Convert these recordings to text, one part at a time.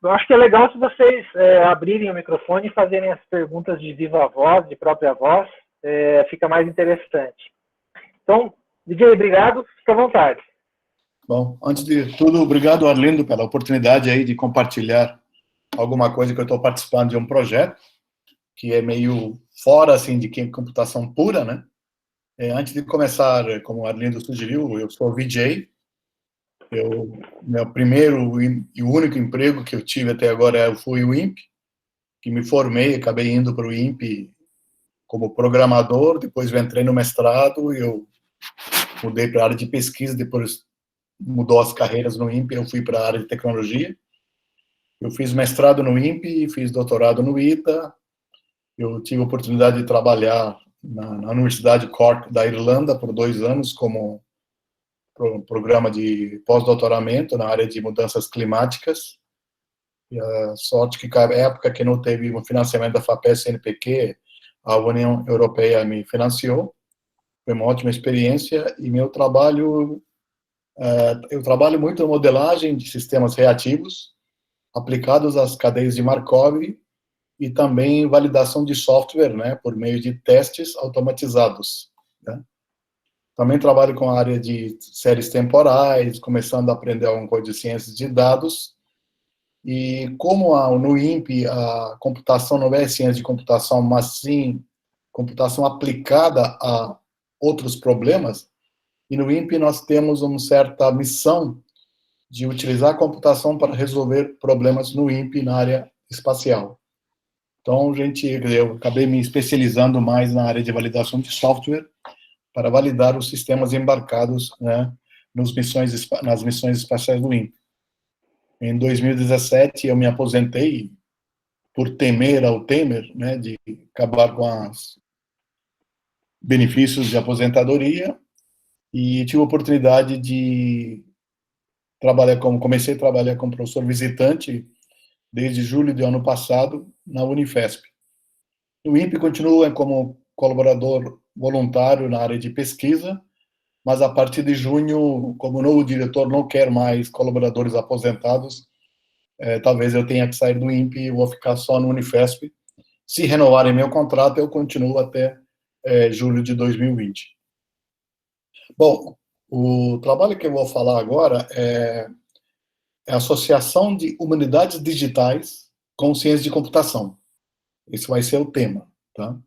Eu acho que é legal se vocês abrirem o microfone e fazerem as perguntas de viva voz, de própria voz, fica mais interessante. Então, DJ, obrigado, fica à vontade. Bom, antes de tudo, obrigado, Arlindo, pela oportunidade aí de compartilhar alguma coisa que eu estou participando de um projeto que é meio fora, assim, de computação pura, né? Antes de começar, como o Arlindo sugeriu, eu sou VJ. Meu primeiro e único emprego que eu tive até agora foi o INPE, que me formei, acabei indo para o INPE como programador, depois eu entrei no mestrado, eu mudei para a área de pesquisa, depois mudou as carreiras no INPE, eu fui para a área de tecnologia. Eu fiz mestrado no INPE, fiz doutorado no ITA, eu tive a oportunidade de trabalhar na Universidade Cork da Irlanda por 2 anos como programa de pós-doutoramento na área de mudanças climáticas. E a sorte que, na época que não teve um financiamento da FAPES CNPq, a União Europeia me financiou. Foi uma ótima experiência e meu trabalho, eu trabalho muito em modelagem de sistemas reativos aplicados às cadeias de Markov e também validação de software, né, por meio de testes automatizados, né? Também trabalho com a área de séries temporais, começando a aprender alguma coisa de ciências de dados. E como no INPE a computação não é ciência de computação, mas sim computação aplicada a outros problemas, e no INPE nós temos uma certa missão de utilizar a computação para resolver problemas no INPE na área espacial. Então, eu acabei me especializando mais na área de validação de software para validar os sistemas embarcados, né, nas missões espaciais do INPE. Em 2017, eu me aposentei por temer Alzheimer, né, de acabar com os benefícios de aposentadoria, e tive a oportunidade de comecei a trabalhar como professor visitante desde julho do ano passado na Unifesp. O INPE continua como colaborador voluntário na área de pesquisa, mas a partir de junho, como o novo diretor não quer mais colaboradores aposentados, talvez eu tenha que sair do INPE e vou ficar só no Unifesp. Se renovarem meu contrato, eu continuo até julho de 2020. Bom, o trabalho que eu vou falar agora é a Associação de Humanidades Digitais com Ciência de Computação. Esse vai ser o tema, tá?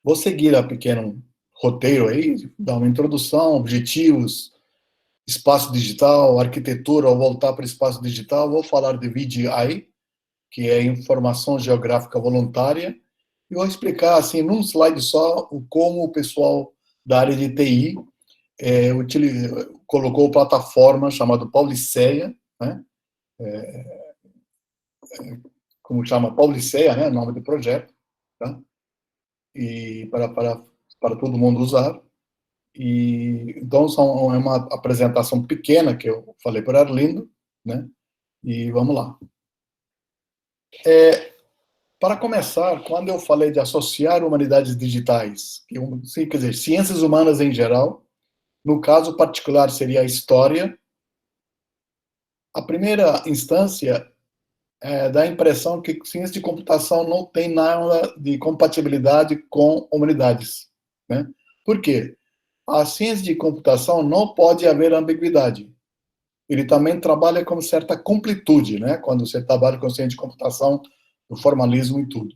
Vou seguir a pequeno roteiro aí, dar uma introdução, objetivos, espaço digital, arquitetura, ao voltar para o espaço digital, vou falar de VGI, que é Informação Geográfica Voluntária, e vou explicar, assim, num slide só, como o pessoal da área de TI colocou plataforma chamada Pauliceia, né? Como chama Pauliceia, né? Nome do projeto, tá? E para todo mundo usar. E então é uma apresentação pequena que eu falei para Arlindo, né? E vamos lá. Para começar, quando eu falei de associar humanidades digitais, quer dizer, ciências humanas em geral, no caso particular seria a história, a primeira instância dá a impressão que ciência de computação não tem nada de compatibilidade com humanidades, né? Por quê? A ciência de computação não pode haver ambiguidade. Ele também trabalha com certa completude, né? Quando você trabalha com ciência de computação, o formalismo e tudo.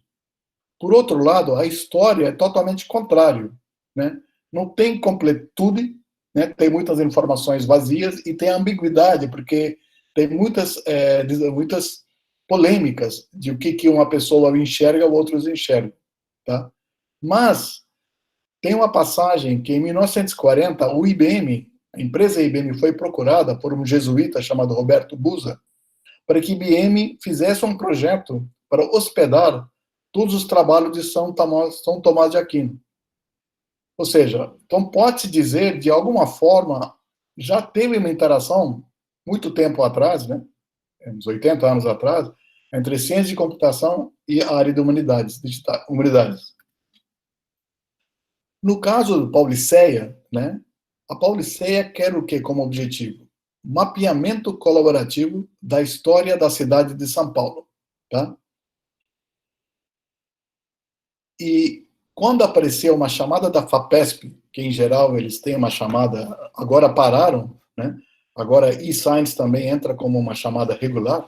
Por outro lado, a história é totalmente contrário, né? Não tem completude, né? Tem muitas informações vazias e tem ambiguidade, porque tem muitas polêmicas de o que uma pessoa enxerga ou outros enxergam, tá? Mas tem uma passagem que em 1940 o IBM, a empresa IBM foi procurada por um jesuíta chamado Roberto Busa para que IBM fizesse um projeto para hospedar todos os trabalhos de São Tomás de Aquino. Ou seja, então pode-se dizer, de alguma forma, já teve uma interação, muito tempo atrás, né, uns 80 anos atrás, entre ciência de computação e a área de humanidades. No caso do Pauliceia, né, a Pauliceia quer o quê como objetivo? mapeamento colaborativo da história da cidade de São Paulo. Tá? E quando apareceu uma chamada da FAPESP, que em geral eles têm uma chamada, agora pararam, né? Agora e-Science também entra como uma chamada regular,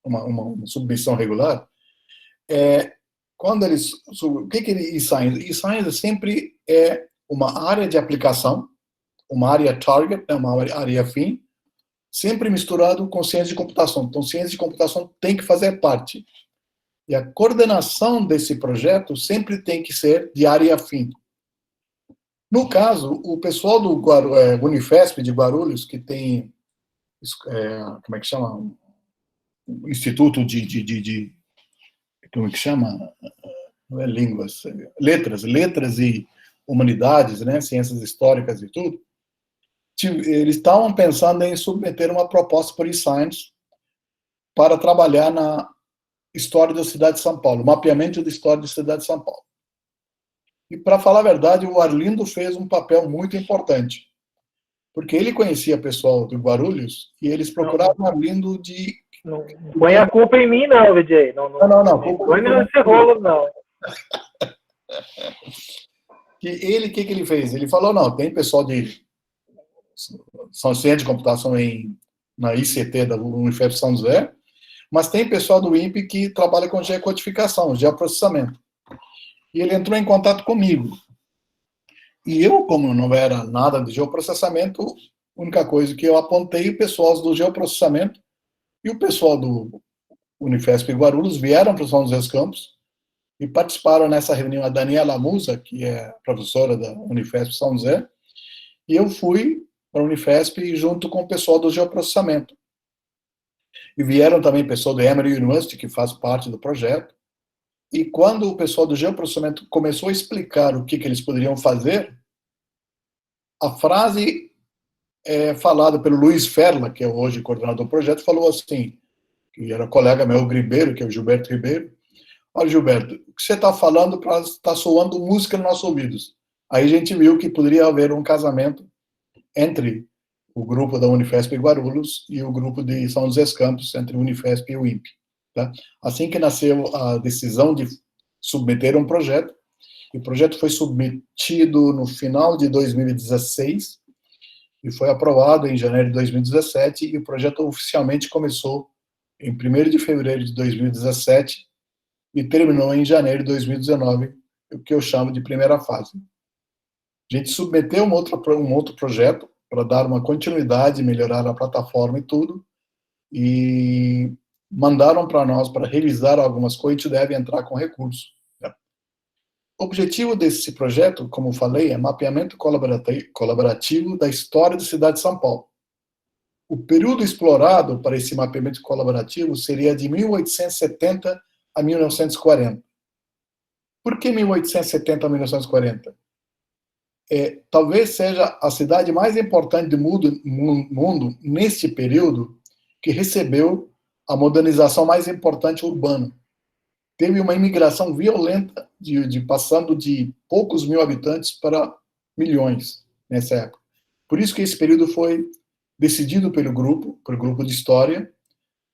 uma submissão regular. Quando eles, o que é e-Science? E-Science sempre é uma área de aplicação, uma área target, uma área fim, sempre misturado com ciência de computação. Então, ciência de computação tem que fazer parte. E a coordenação desse projeto sempre tem que ser de área fim. No caso, o pessoal do Unifesp de Guarulhos, que tem, como é que chama? Instituto como é que chama? Não é línguas, letras e humanidades, né? Ciências históricas e tudo. Eles estavam pensando em submeter uma proposta por e-Science para trabalhar na história da cidade de São Paulo, mapeamento da história da cidade de São Paulo. E, para falar a verdade, o Arlindo fez um papel muito importante, porque ele conhecia pessoal do Guarulhos e eles procuravam o Arlindo de... Não põe a culpa em mim, não, VJ. Não põe nesse rolo, não. O que ele fez? Ele falou, não, tem pessoal de ciência de computação na ICT da Unifesp São José, mas tem pessoal do INPE que trabalha com geocodificação, geoprocessamento. E ele entrou em contato comigo. E eu, como não era nada de geoprocessamento, a única coisa que eu apontei, o pessoal do geoprocessamento e o pessoal do Unifesp Guarulhos vieram para o São José dos Campos e participaram nessa reunião a Daniela Musa, que é professora da Unifesp São José, e eu fui para a Unifesp junto com o pessoal do geoprocessamento. E vieram também pessoal do Emory University, que faz parte do projeto. E quando o pessoal do geoprocessamento começou a explicar o que eles poderiam fazer, a frase falada pelo Luiz Ferla, que é hoje coordenador do projeto, falou assim, que era colega meu, Ribeiro, que é o Gilberto Ribeiro: olha, Gilberto, o que você está falando está soando música nos nossos ouvidos. Aí a gente viu que poderia haver um casamento entre o grupo da Unifesp Guarulhos e o grupo de São José dos Campos, entre o Unifesp e o INPE. Tá? Assim que nasceu a decisão de submeter um projeto, o projeto foi submetido no final de 2016 e foi aprovado em janeiro de 2017, e o projeto oficialmente começou em 1º de fevereiro de 2017 e terminou em janeiro de 2019, o que eu chamo de primeira fase. A gente submeteu um outro projeto para dar uma continuidade, melhorar a plataforma e tudo, e mandaram para nós para revisar algumas coisas, a gente deve entrar com recurso. O objetivo desse projeto, como falei, é mapeamento colaborativo da história da cidade de São Paulo. O período explorado para esse mapeamento colaborativo seria de 1870 a 1940. Por que 1870 a 1940? Talvez seja a cidade mais importante do mundo neste período, que recebeu a modernização mais importante urbana. Teve uma imigração violenta, passando de poucos mil habitantes para milhões nessa época. Por isso que esse período foi decidido pelo grupo de história,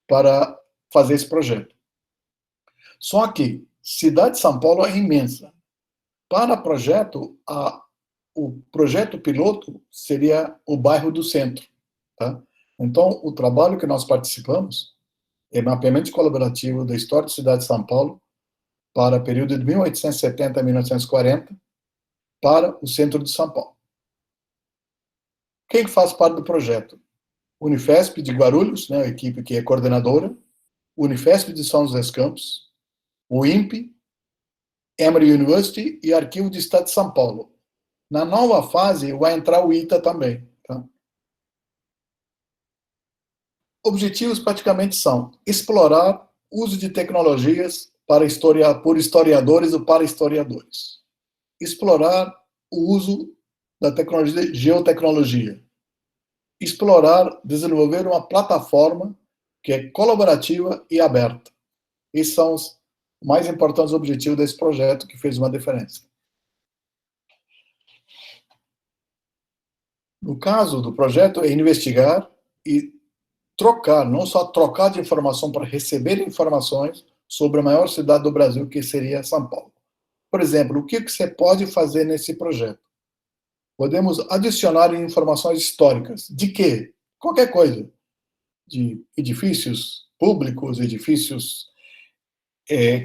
para fazer esse projeto. Só que cidade de São Paulo é imensa. Para o projeto piloto seria o bairro do centro. Tá? Então, o trabalho que nós participamos é mapeamento colaborativo da história da cidade de São Paulo para o período de 1870 a 1940, para o centro de São Paulo. Quem faz parte do projeto? Unifesp de Guarulhos, né, a equipe que é coordenadora, Unifesp de São José dos Campos, o INPE, Emory University e Arquivo do Estado de São Paulo. Na nova fase vai entrar o ITA também. Tá? Objetivos praticamente são explorar uso de tecnologias por historiadores ou para historiadores. Explorar o uso da tecnologia de geotecnologia. Explorar, desenvolver uma plataforma que é colaborativa e aberta. Esses são os mais importantes objetivos desse projeto, que fez uma diferença. No caso do projeto, é investigar e trocar, não só trocar de informação para receber informações sobre a maior cidade do Brasil, que seria São Paulo. Por exemplo, o que você pode fazer nesse projeto? Podemos adicionar informações históricas. De quê? Qualquer coisa. De edifícios públicos, edifícios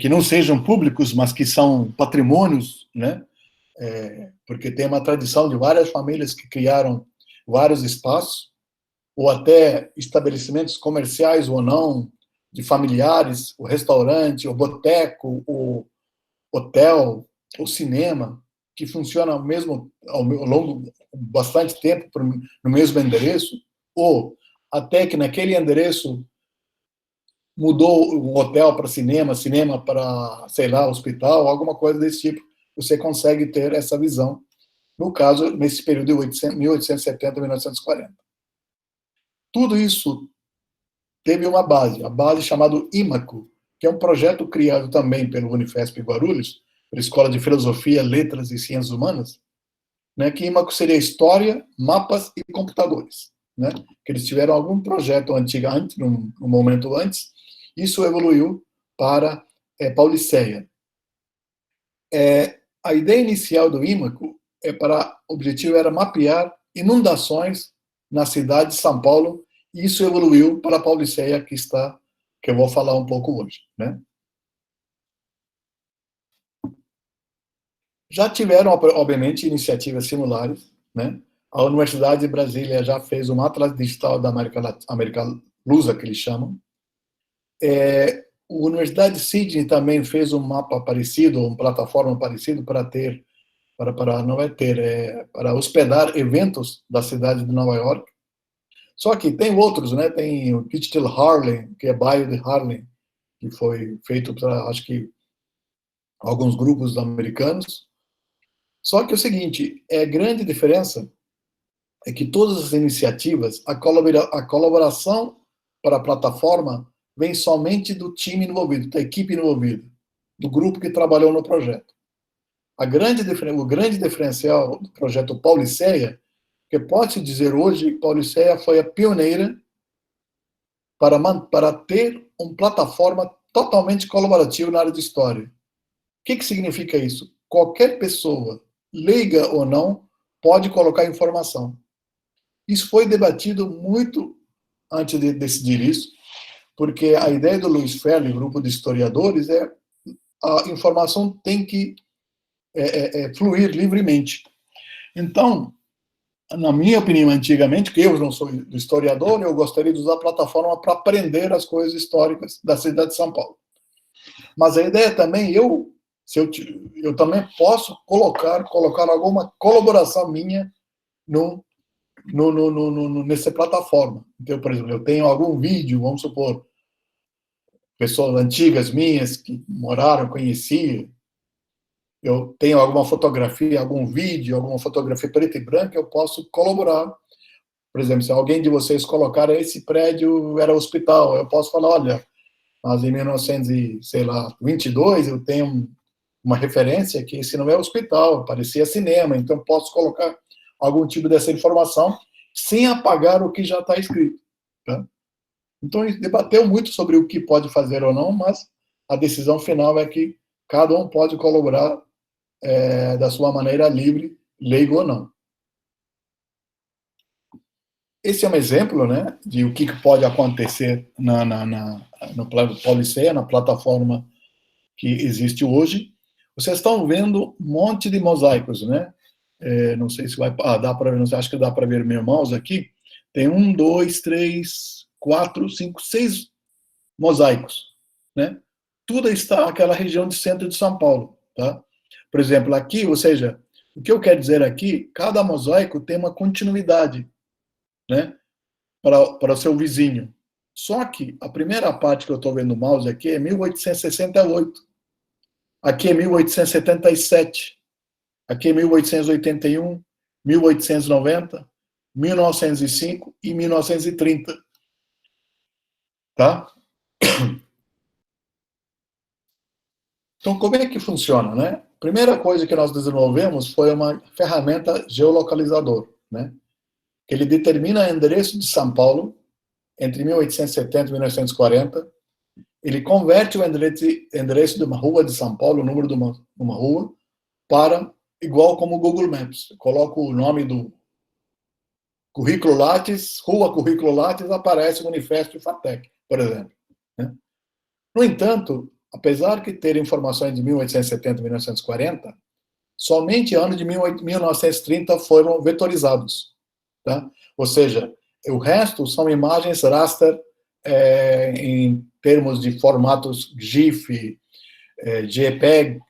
que não sejam públicos, mas que são patrimônios, né? Porque tem uma tradição de várias famílias que criaram vários espaços, ou até estabelecimentos comerciais ou não, de familiares, o restaurante, o boteco, o hotel, o cinema, que funciona ao longo de bastante tempo no mesmo endereço, ou até que naquele endereço mudou o hotel para cinema, cinema para, sei lá, hospital, alguma coisa desse tipo. Você consegue ter essa visão, no caso, nesse período de 1870 a 1940. Tudo isso teve uma base, a base chamada IMACO, que é um projeto criado também pelo Unifesp Guarulhos, pela Escola de Filosofia, Letras e Ciências Humanas, né, que IMACO seria História, Mapas e Computadores. Né, que eles tiveram algum projeto antigamente, num momento antes, isso evoluiu para Pauliceia. A ideia inicial do IMACO o objetivo era mapear inundações na cidade de São Paulo, e isso evoluiu para a Pauliceia, que eu vou falar um pouco hoje. Né? Já tiveram, obviamente, iniciativas similares. Né? A Universidade de Brasília já fez um Atlas Digital da América Lusa, que eles chamam. A Universidade de Sydney também fez um mapa parecido, uma plataforma parecida para hospedar eventos da cidade de Nova York. Só que tem outros, né? Tem o Digital Harlem, que é bairro de Harlem, que foi feito para, acho que, alguns grupos americanos. Só que é o seguinte, a grande diferença é que todas as iniciativas, a colaboração para a plataforma vem somente do time envolvido, da equipe envolvida, do grupo que trabalhou no projeto. O grande diferencial do projeto Pauliceia, que pode-se dizer hoje, Pauliceia foi a pioneira para ter uma plataforma totalmente colaborativa na área de história. O que significa isso? Qualquer pessoa, leiga ou não, pode colocar informação. Isso foi debatido muito antes de decidir isso, porque a ideia do Luiz Ferli, grupo de historiadores, a informação tem que fluir livremente. Então, na minha opinião, antigamente, que eu não sou historiador, eu gostaria de usar a plataforma para aprender as coisas históricas da cidade de São Paulo. Mas a ideia também, eu também posso colocar alguma colaboração minha nessa plataforma. Então, por exemplo, eu tenho algum vídeo, vamos supor, pessoas antigas minhas que moraram, conheci, eu tenho alguma fotografia, algum vídeo, alguma fotografia preta e branca, eu posso colaborar. Por exemplo, se alguém de vocês colocar esse prédio era hospital, eu posso falar, olha, mas em 1922 eu tenho uma referência que esse não é hospital, parecia cinema, então eu posso colocar algum tipo dessa informação sem apagar o que já está escrito. Tá? Então, a gente debateu muito sobre o que pode fazer ou não, mas a decisão final é que cada um pode colaborar da sua maneira livre, leigo ou não. Esse é um exemplo, né, de o que pode acontecer no plano Pauliceia, na plataforma que existe hoje. Vocês estão vendo um monte de mosaicos, né? Não sei se vai dar para ver, não sei, acho que dá para ver meu mouse aqui. Tem 1, 2, 3, 4, 5, 6 mosaicos, né? Tudo está naquela região de centro de São Paulo, tá? Por exemplo, aqui, ou seja, o que eu quero dizer aqui, cada mosaico tem uma continuidade, né? Para o seu vizinho. Só que a primeira parte que eu estou vendo no mouse aqui é 1868. Aqui é 1877. Aqui é 1881, 1890, 1905 e 1930. Tá? Então, como é que funciona, né? Primeira coisa que nós desenvolvemos foi uma ferramenta geolocalizador, né? Ele determina o endereço de São Paulo entre 1870 e 1940, ele converte o endereço de uma rua de São Paulo, o número de uma rua, para igual como o Google Maps. Coloca o nome do currículo Lattes, rua currículo Lattes, aparece o manifesto de FATEC, por exemplo. Né? No entanto, apesar de ter informações de 1870 e 1940, somente anos de 1930 foram vetorizados. Tá? Ou seja, o resto são imagens raster em termos de formatos GIF, JPEG,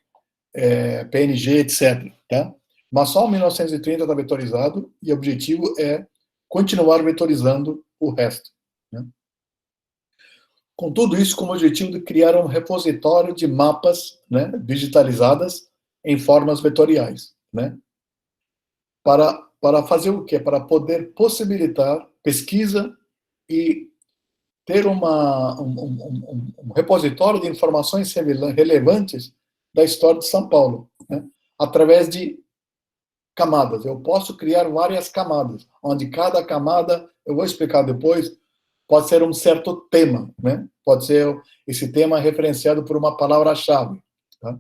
PNG, etc. Tá? Mas só 1930 está vetorizado e o objetivo é continuar vetorizando o resto. Né? Com tudo isso, com o objetivo de criar um repositório de mapas, né, digitalizadas em formas vetoriais. Né? Para fazer o quê? Para poder possibilitar pesquisa e ter um repositório de informações relevantes da história de São Paulo, né? Através de camadas. Eu posso criar várias camadas, onde cada camada, eu vou explicar depois, pode ser um certo tema, né? Pode ser esse tema referenciado por uma palavra-chave. Tá?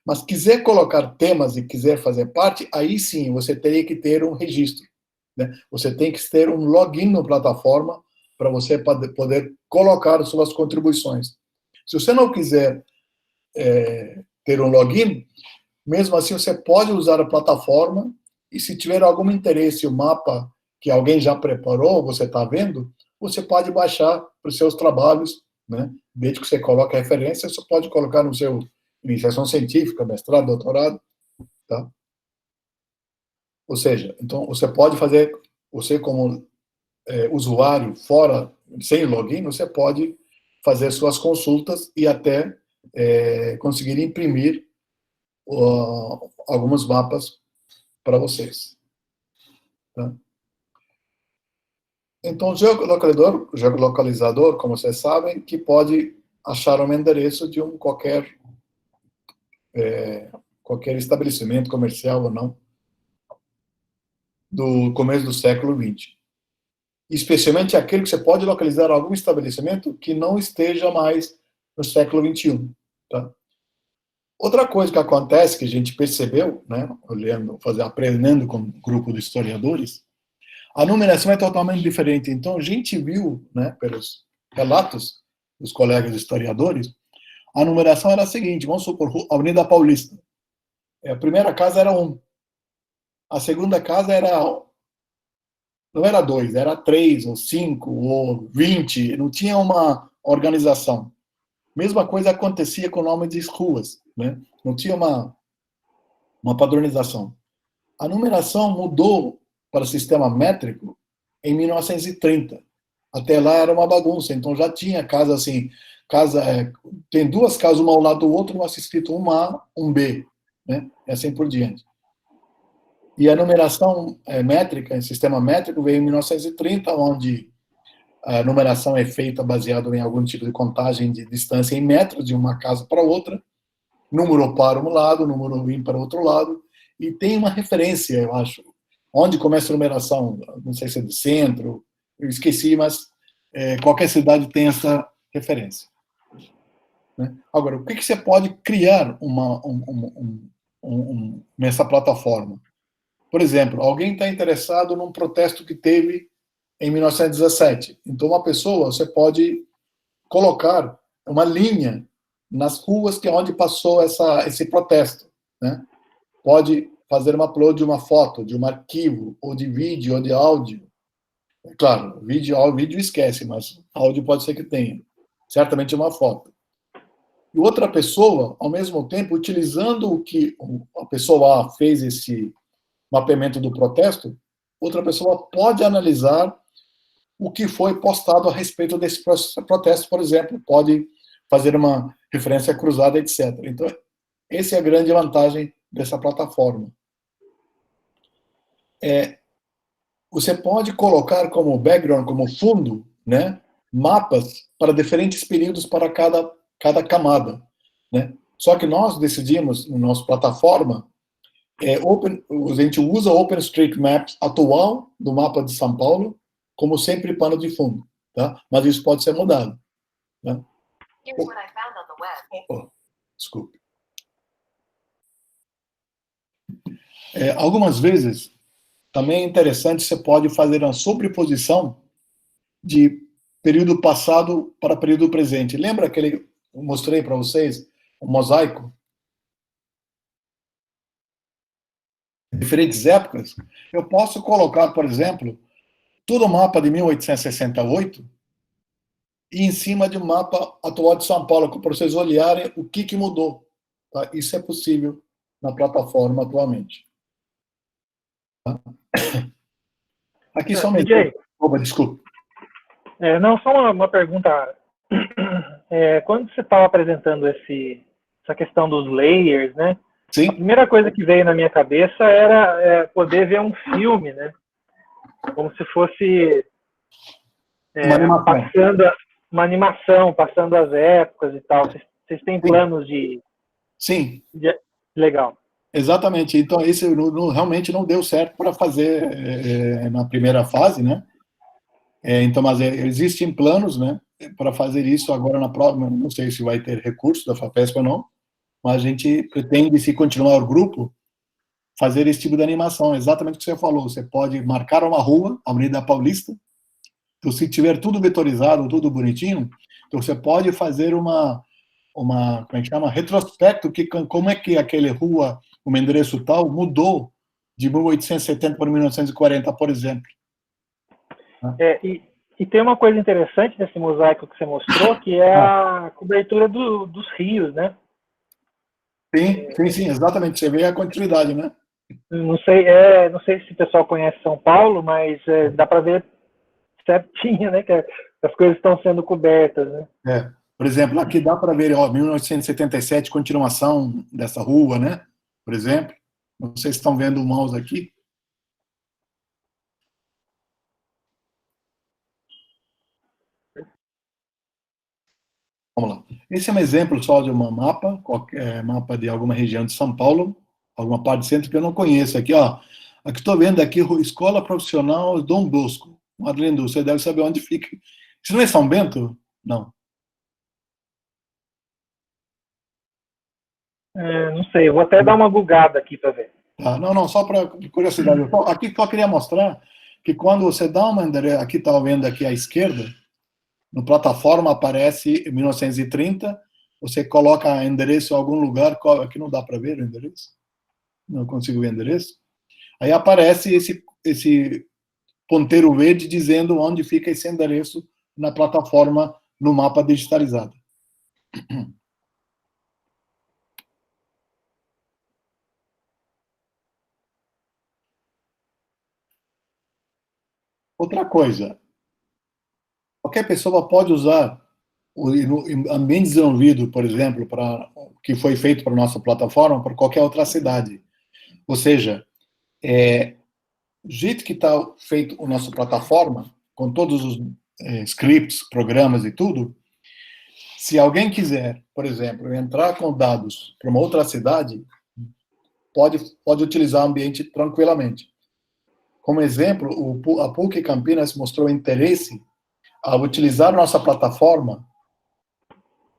Mas quiser colocar temas e quiser fazer parte, aí sim você teria que ter um registro. Né? Você tem que ter um login na plataforma para você poder colocar suas contribuições. Se você não quiser ter um login, mesmo assim você pode usar a plataforma e se tiver algum interesse, o mapa que alguém já preparou, você está vendo, você pode baixar para os seus trabalhos, né? Desde que você coloque a referência, você pode colocar no seu iniciação científica, mestrado, doutorado, tá? Ou seja, então você pode fazer, você como usuário fora, sem login, você pode fazer suas consultas e até conseguir imprimir alguns mapas para vocês. Tá? Então, o geolocalizador, como vocês sabem, que pode achar um endereço de qualquer estabelecimento comercial ou não do começo do século XX. Especialmente aquele que você pode localizar algum estabelecimento que não esteja mais no século XXI. Tá? Outra coisa que acontece, que a gente percebeu, né, aprendendo com um grupo de historiadores, a numeração é totalmente diferente. Então, a gente viu, né, pelos relatos dos colegas historiadores, a numeração era a seguinte, vamos supor, Avenida Paulista. A primeira casa era 1. A segunda casa não era 2, era 3, ou 5, ou 20, não tinha uma organização. Mesma coisa acontecia com o nome de ruas, né? Não tinha uma padronização. A numeração mudou para o sistema métrico em 1930. Até lá era uma bagunça, então já tinha casa assim, tem duas casas, uma ao lado do outro, mas escrito um A, um B, né? E assim por diante. E a numeração métrica, em sistema métrico, veio em 1930, onde a numeração é feita baseada em algum tipo de contagem de distância em metros de uma casa para outra, número para um lado, número ímpar para o outro lado, e tem uma referência, eu acho, onde começa a numeração, não sei se é do centro, eu esqueci, mas qualquer cidade tem essa referência. Né? Agora, o que você pode criar nessa plataforma? Por exemplo, alguém está interessado num protesto que teve em 1917. Então, uma pessoa, você pode colocar uma linha nas ruas que é onde passou esse protesto. Né? Pode fazer um upload de uma foto, de um arquivo, ou de vídeo, ou de áudio. Claro, vídeo esquece, mas áudio pode ser que tenha. Certamente uma foto. E outra pessoa, ao mesmo tempo, utilizando o que a pessoa A fez esse mapeamento do protesto, outra pessoa pode analisar o que foi postado a respeito desse protesto, por exemplo, pode fazer uma referência cruzada, etc. Então, essa é a grande vantagem dessa plataforma. Você pode colocar como background, como fundo, né, mapas para diferentes períodos para cada camada. Né? Só que nós decidimos, na nossa plataforma, a gente usa o OpenStreetMap atual do mapa de São Paulo como sempre pano de fundo. tá? Mas isso pode ser mudado. Tá? Desculpe. Algumas vezes, também é interessante, você pode fazer uma sobreposição de período passado para período presente. Lembra aquele, eu mostrei para vocês, o mosaico? Diferentes épocas. Eu posso colocar, por exemplo, todo o mapa de 1868 e em cima de um mapa atual de São Paulo, para vocês olharem o que mudou. Tá? Isso é possível na plataforma atualmente. Tá? Aqui somente. Opa, desculpa. Não, só uma pergunta. Quando você estava apresentando essa questão dos layers, né? Sim. A primeira coisa que veio na minha cabeça era poder ver um filme, né? Como se fosse passando uma animação, passando as épocas e tal. Vocês têm planos de... Sim. Legal. Exatamente. Então, esse realmente não deu certo para fazer na primeira fase, né? Então, mas existem planos, né, para fazer isso agora na próxima. Não sei se vai ter recurso da FAPESP ou não, mas a gente pretende, se continuar o grupo, fazer esse tipo de animação. Exatamente o que você falou. Você pode marcar uma rua, a Avenida Paulista. Então, se tiver tudo vetorizado, tudo bonitinho, então você pode fazer uma como é que chama? Retrospecto, como é que aquele rua, o endereço tal, mudou de 1870 para 1940, por exemplo. E tem uma coisa interessante nesse mosaico que você mostrou, que é a cobertura dos rios, né? Sim, exatamente. Você vê a continuidade, né? Não sei se o pessoal conhece São Paulo, mas dá para ver certinho, né? Que as coisas estão sendo cobertas, né? Por exemplo, aqui dá para ver, 1977, continuação dessa rua, né? Por exemplo. Não sei se estão vendo o mouse aqui. Vamos lá. Esse é um exemplo só de um mapa, mapa de alguma região de São Paulo, alguma parte do centro que eu não conheço. Aqui, ó. Aqui estou vendo aqui, Escola Profissional Dom Bosco. Madalena, você deve saber onde fica. Isso não é São Bento? Não. Não sei, eu vou até dar uma bugada aqui para ver. Não, só para curiosidade. Aqui só queria mostrar que quando você dá uma endereço, aqui está vendo aqui à esquerda, no plataforma aparece 1930, você coloca endereço em algum lugar, aqui não dá para ver o endereço, não consigo ver o endereço, aí aparece esse ponteiro verde dizendo onde fica esse endereço na plataforma, no mapa digitalizado. Outra coisa, qualquer pessoa pode usar o ambiente desenvolvido, por exemplo, que foi feito para a nossa plataforma, para qualquer outra cidade. Ou seja, o jeito que está feito a nossa plataforma, com todos os scripts, programas e tudo, se alguém quiser, por exemplo, entrar com dados para uma outra cidade, pode utilizar o ambiente tranquilamente. Como exemplo, a PUC Campinas mostrou interesse a utilizar nossa plataforma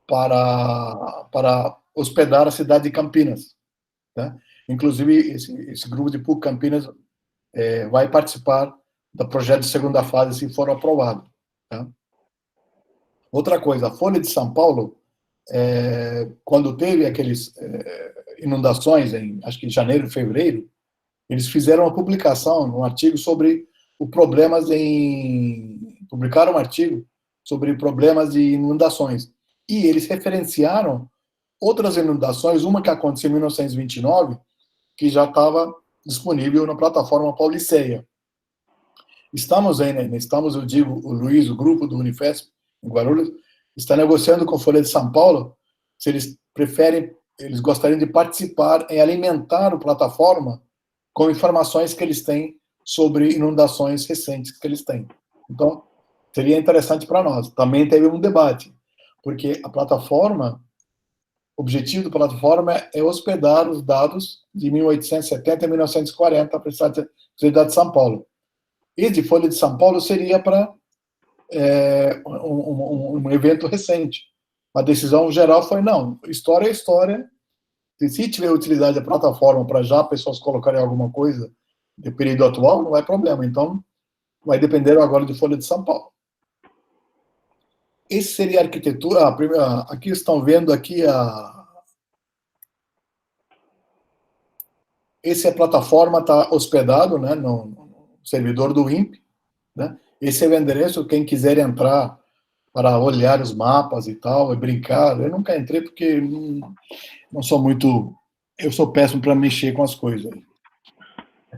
para hospedar a cidade de Campinas. Tá? Inclusive, esse grupo de PUC Campinas vai participar do projeto de segunda fase, se for aprovado. Tá? Outra coisa, a Folha de São Paulo, quando teve aqueles inundações, acho que em janeiro, fevereiro, eles fizeram uma publicação, um artigo sobre publicaram um artigo sobre problemas de inundações. E eles referenciaram outras inundações, uma que aconteceu em 1929, que já estava disponível na plataforma Pauliceia. Estamos aí, né? Eu digo, o Luiz, o grupo do Unifesp, em Guarulhos, está negociando com a Folha de São Paulo se eles gostariam de participar em alimentar a plataforma com informações que eles têm sobre inundações recentes que eles têm. Então, seria interessante para nós. Também teve um debate, porque a plataforma, o objetivo da plataforma é hospedar os dados de 1870 a 1940 para a cidade de São Paulo. E de Folha de São Paulo seria para um evento recente. A decisão geral foi, não, história é história. Se tiver utilidade da plataforma para já pessoas colocarem alguma coisa do período atual, não é problema. Então, vai depender agora de Folha de São Paulo. Esse seria a arquitetura. Aqui estão vendo aqui essa plataforma está hospedado, né, no servidor do INPE, né? Esse é o endereço, quem quiser entrar para olhar os mapas e tal, e brincar. Eu nunca entrei porque não sou muito... Eu sou péssimo para mexer com as coisas.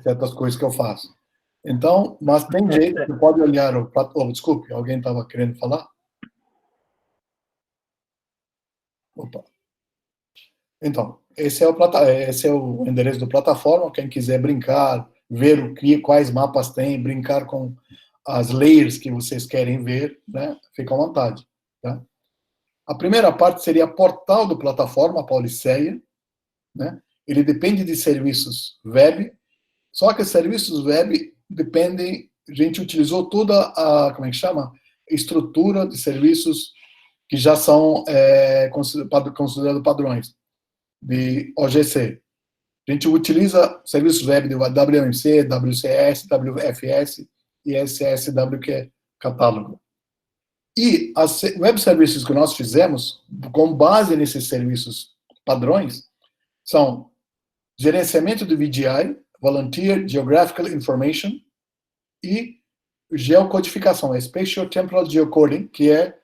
Certas coisas que eu faço. Então, mas tem jeito, você pode olhar o... desculpe, alguém estava querendo falar? Opa. Então, esse é o endereço da plataforma. Quem quiser brincar, ver quais mapas tem, brincar com as layers que vocês querem ver, né? Fica à vontade. Tá? A primeira parte seria portal da plataforma, a Pauliceia, né? Ele depende de serviços web, só que os serviços web dependem, a gente utilizou toda a, como é que chama? Estrutura de serviços que já são considerados padrões de OGC. A gente utiliza serviços web de WMC, WCS, WFS e SSWQ catálogo. E as web services que nós fizemos, com base nesses serviços padrões, são gerenciamento do VGI, Volunteer Geographical Information, e geocodificação, Spatial Temporal Geocoding, que é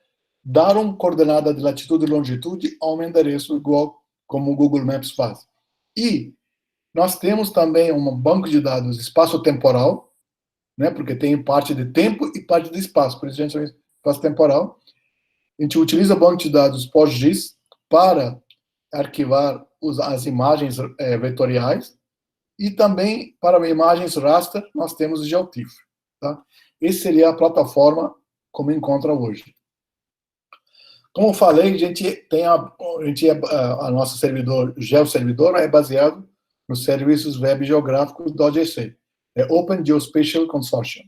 dar uma coordenada de latitude e longitude a um endereço igual como o Google Maps faz. E nós temos também um banco de dados espaço-temporal, né, porque tem parte de tempo e parte de espaço, por isso a gente chama de espaço-temporal. A gente utiliza banco de dados PostGIS para arquivar as imagens vetoriais, e também para imagens raster nós temos o GeoTIFF. Tá? Essa seria a plataforma como encontra hoje. Como eu falei, a gente tem a nosso servidor, GeoServidor, é baseado nos serviços web geográficos do OGC, é Open Geospatial Consortium.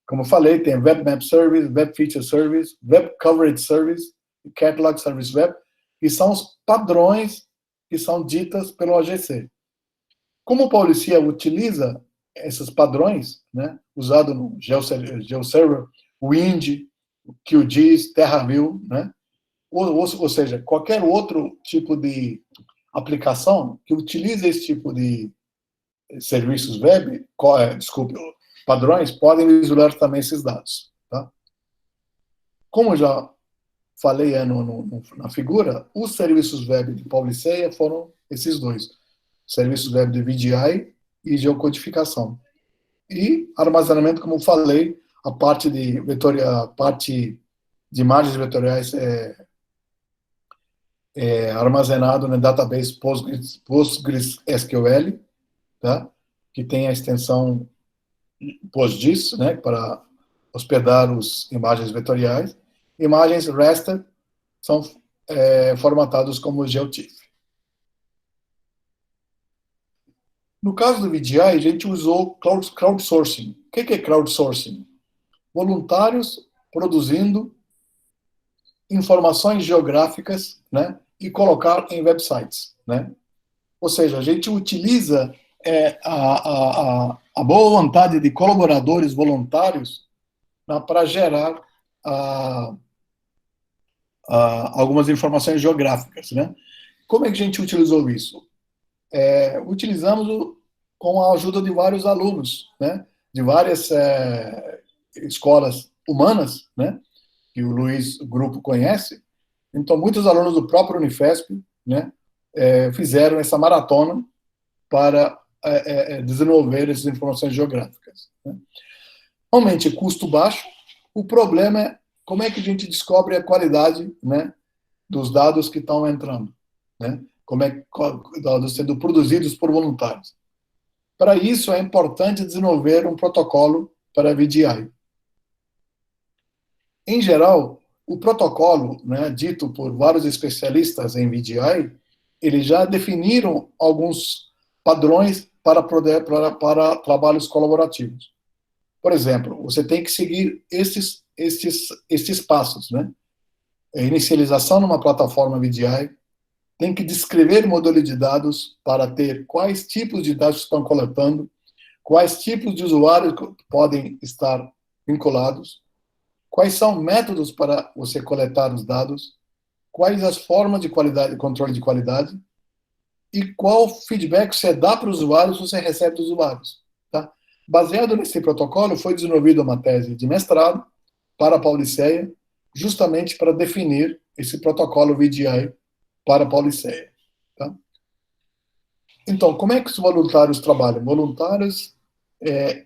Como eu falei, tem Web Map Service, Web Feature Service, Web Coverage Service e Catalog Service Web, que são os padrões que são ditas pelo OGC. Como o Pauliceia utiliza esses padrões, né, usado no GeoServer, Wind, QGIS, TerraView, né, ou seja, qualquer outro tipo de aplicação que utilize esse tipo de serviços web, padrões, podem visualizar também esses dados. Tá? Como eu já falei na figura, os serviços web de Pauliceia foram esses dois. Serviços web de VGI e geocodificação. E armazenamento, como eu falei, a parte de imagens vetoriais é armazenado no database PostgreSQL, tá? Que tem a extensão PostGIS, né, para hospedar as imagens vetoriais. Imagens raster são formatadas como GeoTIFF. No caso do VGI, a gente usou crowdsourcing. O que é crowdsourcing? Voluntários produzindo informações geográficas, né, e colocar em websites, né? Ou seja, a gente utiliza a boa vontade de colaboradores voluntários, né, para gerar algumas informações geográficas, né? Como é que a gente utilizou isso? Utilizamos com a ajuda de vários alunos, né, de várias escolas humanas, né, que o Luiz, o grupo, conhece. Então, muitos alunos do próprio Unifesp, né, fizeram essa maratona para desenvolver essas informações geográficas. Né. Realmente, custo baixo. O problema é como é que a gente descobre a qualidade, né, dos dados que estão entrando, né? Como é dados sendo produzidos por voluntários. Para isso, é importante desenvolver um protocolo para VGI. Em geral, o protocolo, né, dito por vários especialistas em VGI, eles já definiram alguns padrões para trabalhos colaborativos. Por exemplo, você tem que seguir esses estes passos, né? A inicialização numa plataforma VDI, tem que descrever o modelo de dados para ter quais tipos de dados estão coletando, quais tipos de usuários podem estar vinculados, quais são métodos para você coletar os dados, quais as formas de qualidade, controle de qualidade, e qual feedback você dá para os usuários, você recebe dos usuários. Tá? Baseado nesse protocolo, foi desenvolvida uma tese de mestrado para a Pauliceia, justamente para definir esse protocolo VDI para a Pauliceia. Tá? Então, como é que os voluntários trabalham? Voluntários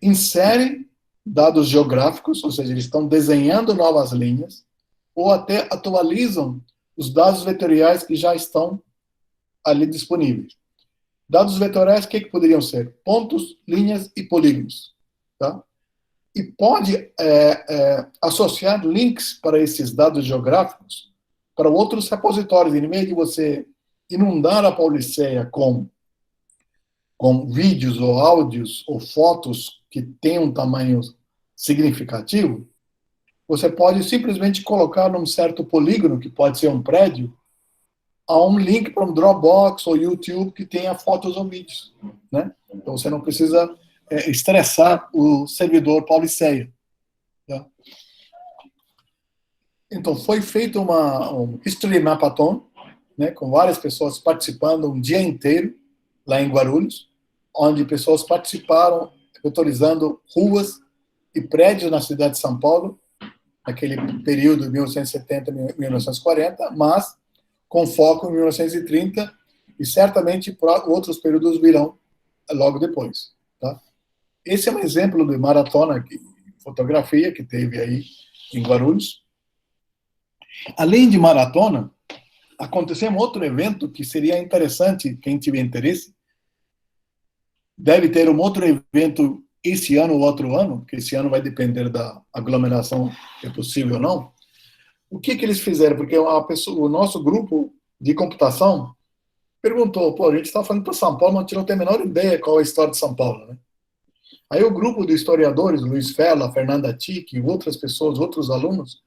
inserem dados geográficos, ou seja, eles estão desenhando novas linhas, ou até atualizam os dados vetoriais que já estão ali disponíveis. Dados vetoriais, o que poderiam ser? Pontos, linhas e polígonos. Tá? E pode associar links para esses dados geográficos para outros repositórios. Em vez de você inundar a Pauliceia com vídeos ou áudios ou fotos que têm um tamanho significativo, você pode simplesmente colocar num certo polígono, que pode ser um prédio, a um link para um Dropbox ou YouTube que tenha fotos ou vídeos. Né? Então, você não precisa estressar o servidor Pauliceia. Tá? Então, foi feito um History Mapathon, né, com várias pessoas participando um dia inteiro, lá em Guarulhos, onde pessoas participaram, vetorizando ruas e prédios na cidade de São Paulo, naquele período de 1970 a 1940, mas com foco em 1930, e certamente outros períodos virão logo depois. Tá? Esse é um exemplo de maratona, fotografia, que teve aí em Guarulhos. Além de maratona, aconteceu um outro evento que seria interessante, quem tiver interesse, deve ter um outro evento esse ano ou outro ano, que esse ano vai depender da aglomeração, se é possível ou não. O que eles fizeram? Porque o nosso grupo de computação perguntou, a gente está falando para São Paulo, mas a gente não tem a menor ideia qual é a história de São Paulo. Né? Aí o grupo de historiadores, Luiz Ferla, Fernanda Tic, outras pessoas, outros alunos,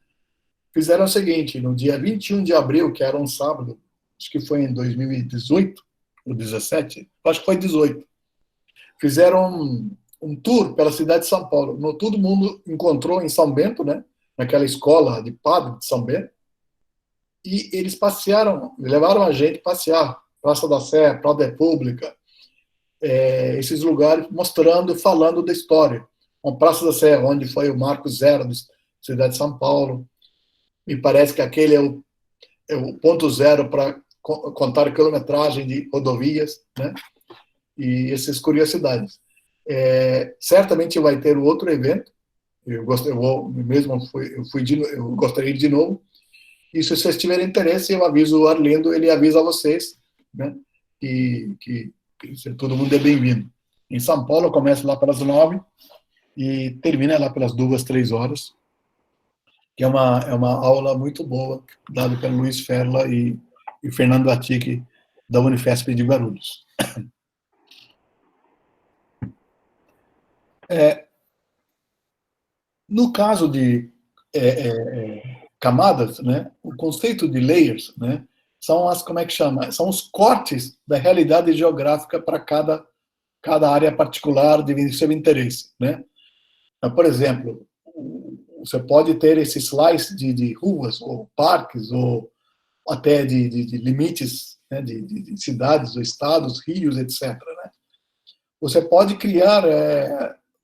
fizeram o seguinte: no dia 21 de abril, que era um sábado, acho que foi em 2018, ou 17, acho que foi 18, fizeram um tour pela cidade de São Paulo. Todo mundo encontrou em São Bento, né, naquela escola de padre de São Bento, e eles passearam, levaram a gente passear, Praça da Sé, Praça da República, esses lugares, mostrando, falando da história. A Praça da Sé, onde foi o Marco Zero da cidade de São Paulo, me parece que aquele é o ponto zero para contar a quilometragem de rodovias, né? E essas curiosidades. Certamente vai ter outro evento. Eu gostaria de novo. E se vocês tiverem interesse, eu aviso o Arlindo, ele avisa vocês, né? Que todo mundo é bem-vindo. Em São Paulo, começa lá pelas 9 e termina lá pelas 2, 3 horas. Que é uma aula muito boa, dada pelo Luiz Ferla e Fernando Atic, da Unifesp de Guarulhos. No caso de camadas, né, o conceito de layers, né, são são os cortes da realidade geográfica para cada área particular de seu interesse, né? Então, por exemplo, você pode ter esse slice de ruas, ou parques, ou até de limites, né, de cidades, ou estados, rios, etc. Né? Você pode criar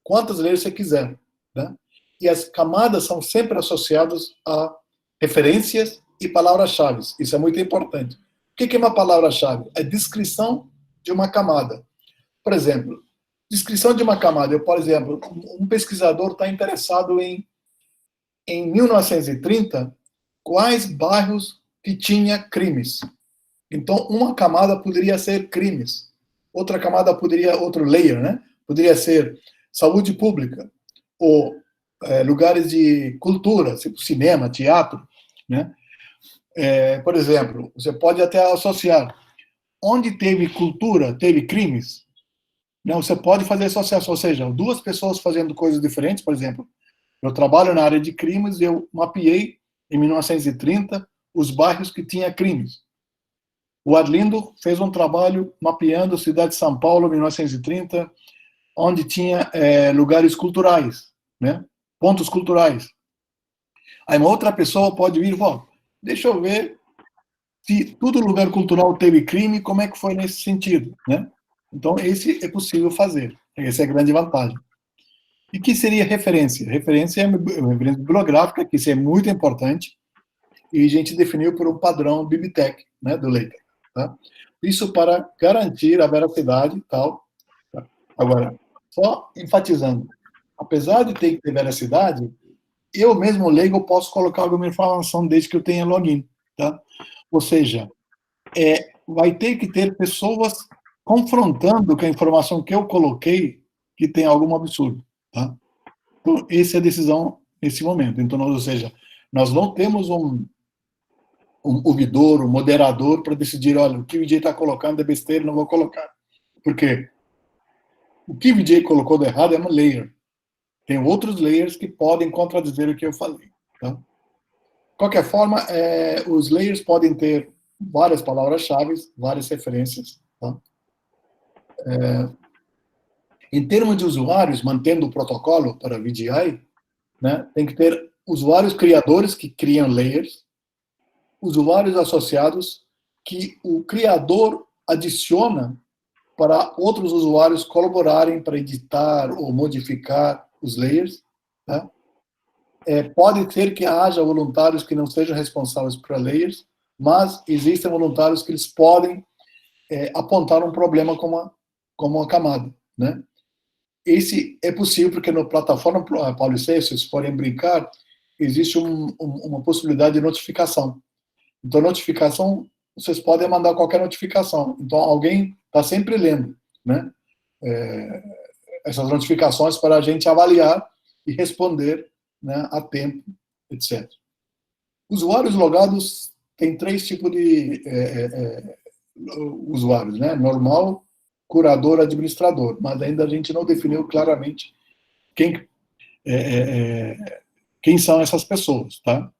quantas layers você quiser. Né? E as camadas são sempre associadas a referências e palavras-chave. Isso é muito importante. O que é uma palavra-chave? É descrição de uma camada. Por exemplo, descrição de uma camada. Por exemplo, um pesquisador está interessado em 1930, quais bairros que tinha crimes. Então, uma camada poderia ser crimes. Outra camada outro layer, né? Poderia ser saúde pública, ou lugares de cultura, tipo cinema, teatro, né? Por exemplo, você pode até associar. Onde teve cultura, teve crimes. Não, você pode fazer associação, ou seja, duas pessoas fazendo coisas diferentes, por exemplo, Eu trabalho na área de crimes, eu mapeei, em 1930, os bairros que tinham crimes. O Arlindo fez um trabalho mapeando a cidade de São Paulo, em 1930, onde tinha lugares culturais, né? Pontos culturais. Aí uma outra pessoa pode vir e falar, deixa eu ver se todo lugar cultural teve crime, como é que foi nesse sentido, né? Então, esse é possível fazer. Essa é a grande vantagem. E que seria referência? Referência é uma referência bibliográfica, que isso é muito importante, e a gente definiu por um padrão BibTeX, né, do LaTeX. Tá? Isso para garantir a veracidade e tal. Tá? Agora, só enfatizando, apesar de ter que ter veracidade, eu mesmo leigo posso colocar alguma informação desde que eu tenha login. Tá? Ou seja, vai ter que ter pessoas confrontando com a informação que eu coloquei que tem algum absurdo. Tá? Então, essa é a decisão nesse momento. Então, ou seja, nós não temos um ouvidor, um moderador para decidir, olha, o que o VJ está colocando é besteira, não vou colocar. Porque o que o VJ colocou de errado é um layer. Tem outros layers que podem contradizer o que eu falei. Tá? De qualquer forma, os layers podem ter várias palavras-chave, várias referências. Tá? Em termos de usuários, mantendo o protocolo para VDI, né, tem que ter usuários criadores que criam layers, usuários associados que o criador adiciona para outros usuários colaborarem para editar ou modificar os layers. Tá? Pode ser que haja voluntários que não sejam responsáveis por layers, mas existem voluntários que eles podem apontar um problema como uma camada. Né? Esse é possível porque na plataforma Policy, se vocês forem brincar, existe uma possibilidade de notificação. Então, notificação, vocês podem mandar qualquer notificação. Então, alguém está sempre lendo, né? Essas notificações para a gente avaliar e responder, né, a tempo, etc. Usuários logados tem 3 tipos de usuários, né? Normal, curador, administrador. Mas ainda a gente não definiu claramente quem são essas pessoas, tá?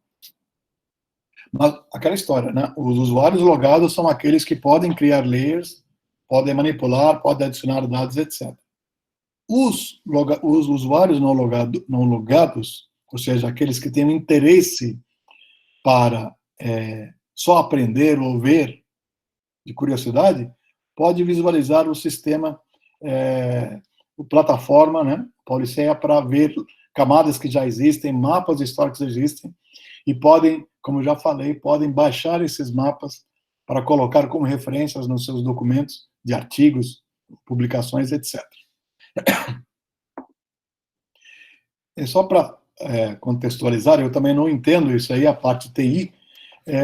Mas aquela história, né? Os usuários logados são aqueles que podem criar layers, podem manipular, podem adicionar dados, etc. Os usuários não logados, ou seja, aqueles que têm um interesse para só aprender ou ver de curiosidade, pode visualizar o sistema, a plataforma, né? Policy para ver camadas que já existem, mapas históricos que existem, e podem, como já falei, podem baixar esses mapas para colocar como referências nos seus documentos de artigos, publicações, etc. É só para contextualizar, eu também não entendo isso aí, a parte TI.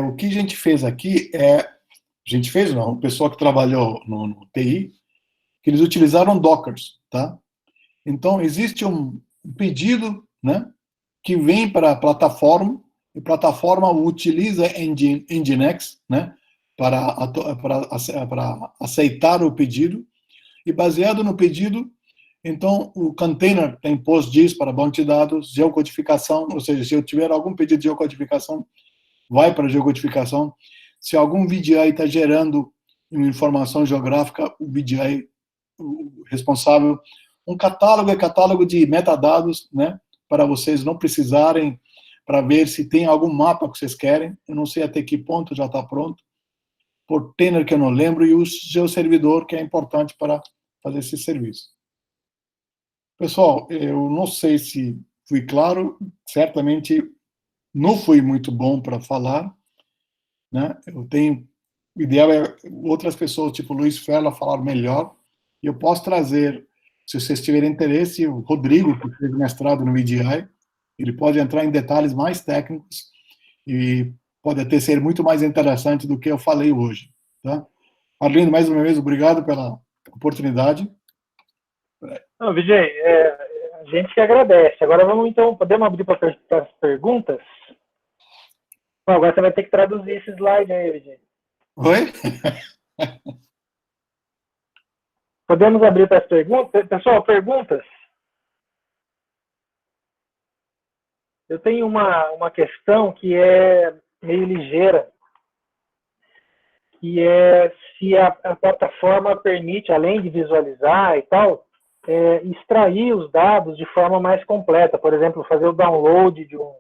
O que a gente fez aqui o pessoal que trabalhou no TI, que eles utilizaram Dockers, tá? Então, existe um pedido, né, que vem para a plataforma, e a plataforma utiliza Nginx, né, para aceitar o pedido, e baseado no pedido, então o container tem PostGIS para banco de dados, geocodificação, ou seja, se eu tiver algum pedido de geocodificação, vai para a geocodificação. Se algum VDI está gerando uma informação geográfica, o VDI o responsável, um catálogo de metadados, né, para vocês não precisarem, para ver se tem algum mapa que vocês querem. Eu não sei até que ponto já está pronto. Portainer, que eu não lembro, e o geoservidor, que é importante para fazer esse serviço. Pessoal, eu não sei se fui claro, certamente não fui muito bom para falar, né? O ideal é outras pessoas, tipo Luiz Ferla, falar melhor, e eu posso trazer, se vocês tiverem interesse, o Rodrigo, que fez mestrado no EDI, ele pode entrar em detalhes mais técnicos e pode até ser muito mais interessante do que eu falei hoje. Tá? Arlindo, mais uma vez, obrigado pela oportunidade. Não, Vijay, a gente que agradece. Agora podemos abrir para as perguntas? Bom, agora você vai ter que traduzir esse slide aí, Vijay. Oi? Podemos abrir para as perguntas? Pessoal, perguntas? eu tenho uma questão que é meio ligeira, que é se a plataforma permite, além de visualizar e tal, extrair os dados de forma mais completa. Por exemplo, fazer o download de uma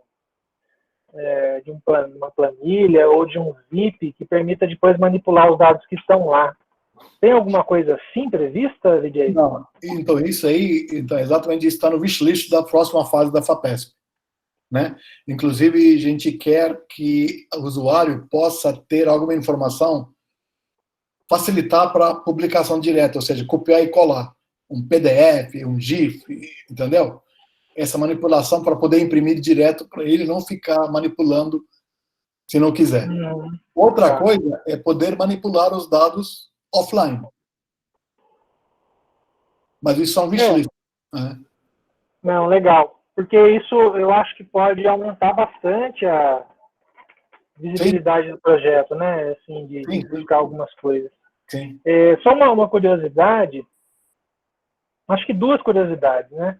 planilha ou de um zip que permita depois manipular os dados que estão lá. Tem alguma coisa assim prevista, DJ? Não. Então, isso aí, exatamente isso está no wishlist da próxima fase da FAPESP. Né? Inclusive, a gente quer que o usuário possa ter alguma informação, facilitar para publicação direta, ou seja, copiar e colar um PDF, um GIF, entendeu? Essa manipulação para poder imprimir direto, para ele não ficar manipulando se não quiser. Outra coisa é poder manipular os dados offline. Mas isso é um wishlist. Não, legal. Porque isso eu acho que pode aumentar bastante a visibilidade do projeto, né? Assim, de buscar algumas coisas. Sim. Só uma curiosidade, acho que duas curiosidades, né?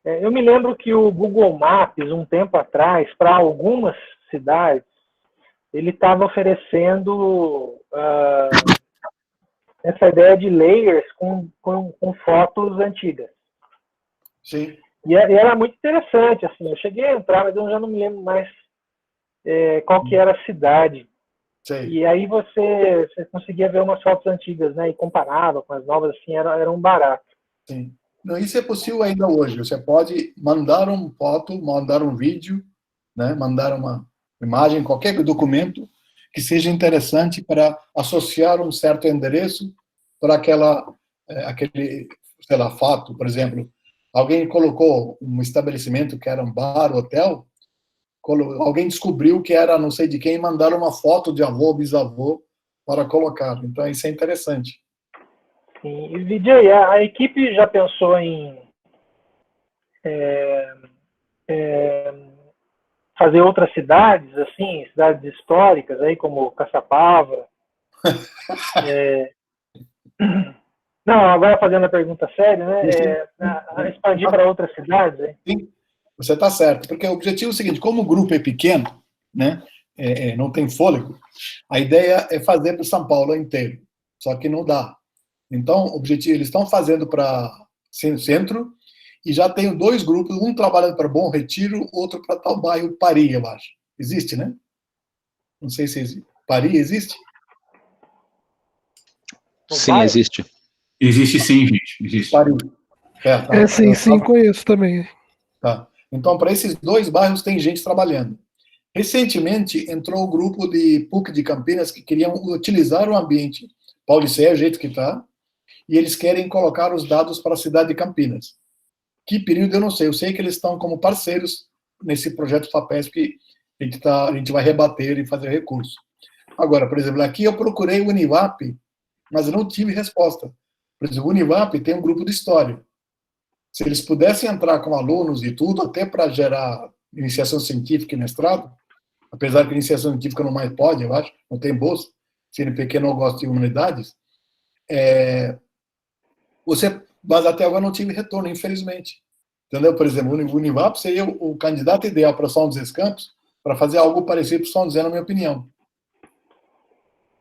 Eu me lembro que o Google Maps, um tempo atrás, para algumas cidades, ele estava oferecendo essa ideia de layers com fotos antigas. Sim. E era muito interessante, assim, eu cheguei a entrar, mas eu já não me lembro mais qual que era a cidade. Sim. E aí você conseguia ver umas fotos antigas, né, e comparava com as novas, assim, era um barato. Sim. Não, isso é possível ainda hoje. Você pode mandar uma foto, mandar um vídeo, né, mandar uma imagem, qualquer documento que seja interessante para associar um certo endereço para aquele, sei lá, fato, por exemplo. Alguém colocou um estabelecimento que era um bar, hotel, alguém descobriu que era não sei de quem e mandaram uma foto de avô, bisavô para colocar. Então, isso é interessante. Sim. E, DJ, a equipe já pensou em fazer outras cidades, assim, cidades históricas, aí, como Caçapava? Não, agora fazendo a pergunta séria, né? Expandir para outras cidades, hein? Sim, você está certo, porque o objetivo é o seguinte: como o grupo é pequeno, né, não tem fôlego, a ideia é fazer para São Paulo inteiro, só que não dá. Então, o objetivo, eles estão fazendo para centro, e já tem dois grupos, um trabalhando para Bom Retiro, outro para tal bairro, Paris, eu acho. Existe, né? Não sei se existe. Paris existe? Sim, existe. Existe sim, gente. Existe. Paris. Tá. Sim, conheço também. Tá. Então, para esses dois bairros tem gente trabalhando. Recentemente, entrou o grupo de PUC de Campinas que queriam utilizar o ambiente Paulicéia, do jeito que está, e eles querem colocar os dados para a cidade de Campinas. Que período eu não sei. Eu sei que eles estão como parceiros nesse projeto FAPESP que a gente vai rebater e fazer recurso. Agora, por exemplo, aqui eu procurei o Univap, mas eu não tive resposta. Por exemplo, o Univap tem um grupo de história. Se eles pudessem entrar com alunos e tudo, até para gerar iniciação científica e mestrado, apesar que iniciação científica não mais pode, eu acho, não tem bolsa, CNPq não gosta de humanidades, mas até agora não tive retorno, infelizmente. Entendeu? Por exemplo, o Univap seria o candidato ideal para São José dos Campos para fazer algo parecido para São José, na minha opinião.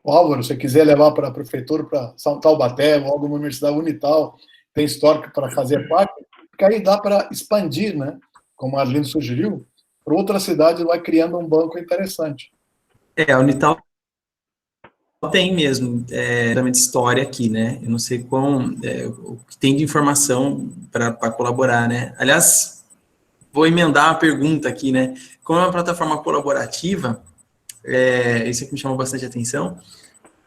O Álvaro, se você quiser levar para a prefeitura, para São Taubaté, ou alguma universidade Unital, tem histórico para fazer parte, porque aí dá para expandir, né? Como a Arlindo sugeriu, para outra cidade, vai criando um banco interessante. A Unital tem mesmo, realmente história aqui, né? Eu não sei o que tem de informação para colaborar, né? Aliás, vou emendar uma pergunta aqui, né? Como é uma plataforma colaborativa, isso aqui me chamou bastante atenção.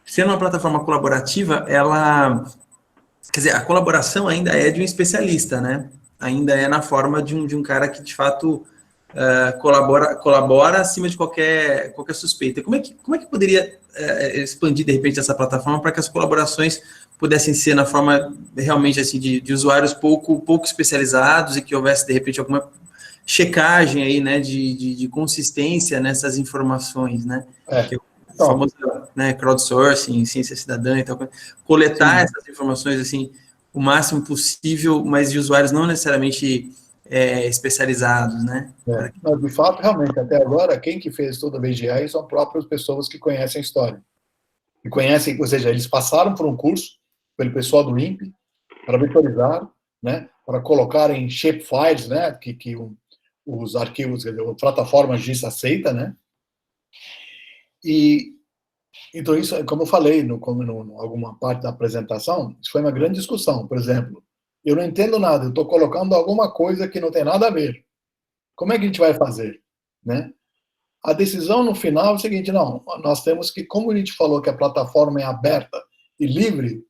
Sendo uma plataforma colaborativa, quer dizer, a colaboração ainda é de um especialista, né? Ainda é na forma de um cara que, de fato, colabora acima de qualquer suspeita. Como é que poderia expandir, de repente, essa plataforma para que as colaborações pudessem ser na forma, realmente, assim, de usuários pouco especializados e que houvesse, de repente, alguma checagem aí, né, de consistência nessas informações, né? O famoso, né, crowdsourcing, ciência cidadã e tal, coletar essas informações, assim, o máximo possível, mas de usuários não necessariamente especializados, né? Mas, de fato, realmente, até agora, quem que fez toda a VGI são próprias pessoas que conhecem a história. E conhecem, ou seja, eles passaram por um curso pelo pessoal do INPE para vetorizar, né, para colocar em shapefiles, né, os arquivos, quer dizer, a plataforma GIS aceita, né? E então isso, como eu falei alguma parte da apresentação, isso foi uma grande discussão. Por exemplo, eu não entendo nada, eu estou colocando alguma coisa que não tem nada a ver. Como é que a gente vai fazer, né? A decisão no final é o seguinte: não, nós temos que, como a gente falou que a plataforma é aberta e livre,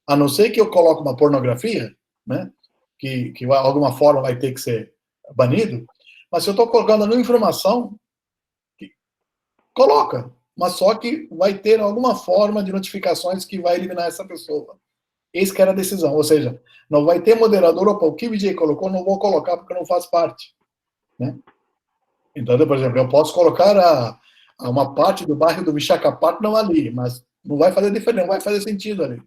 a não ser que eu coloque uma pornografia, né, que de alguma forma vai ter que ser banido, mas se eu estou colocando uma informação, coloca, mas só que vai ter alguma forma de notificações que vai eliminar essa pessoa. Essa que era a decisão, ou seja, não vai ter moderador, opa, o que o VJ colocou, não vou colocar porque não faz parte, né? Então, por exemplo, eu posso colocar uma parte do bairro do Visakhapatnam ali, mas não vai fazer diferença, não vai fazer sentido ali,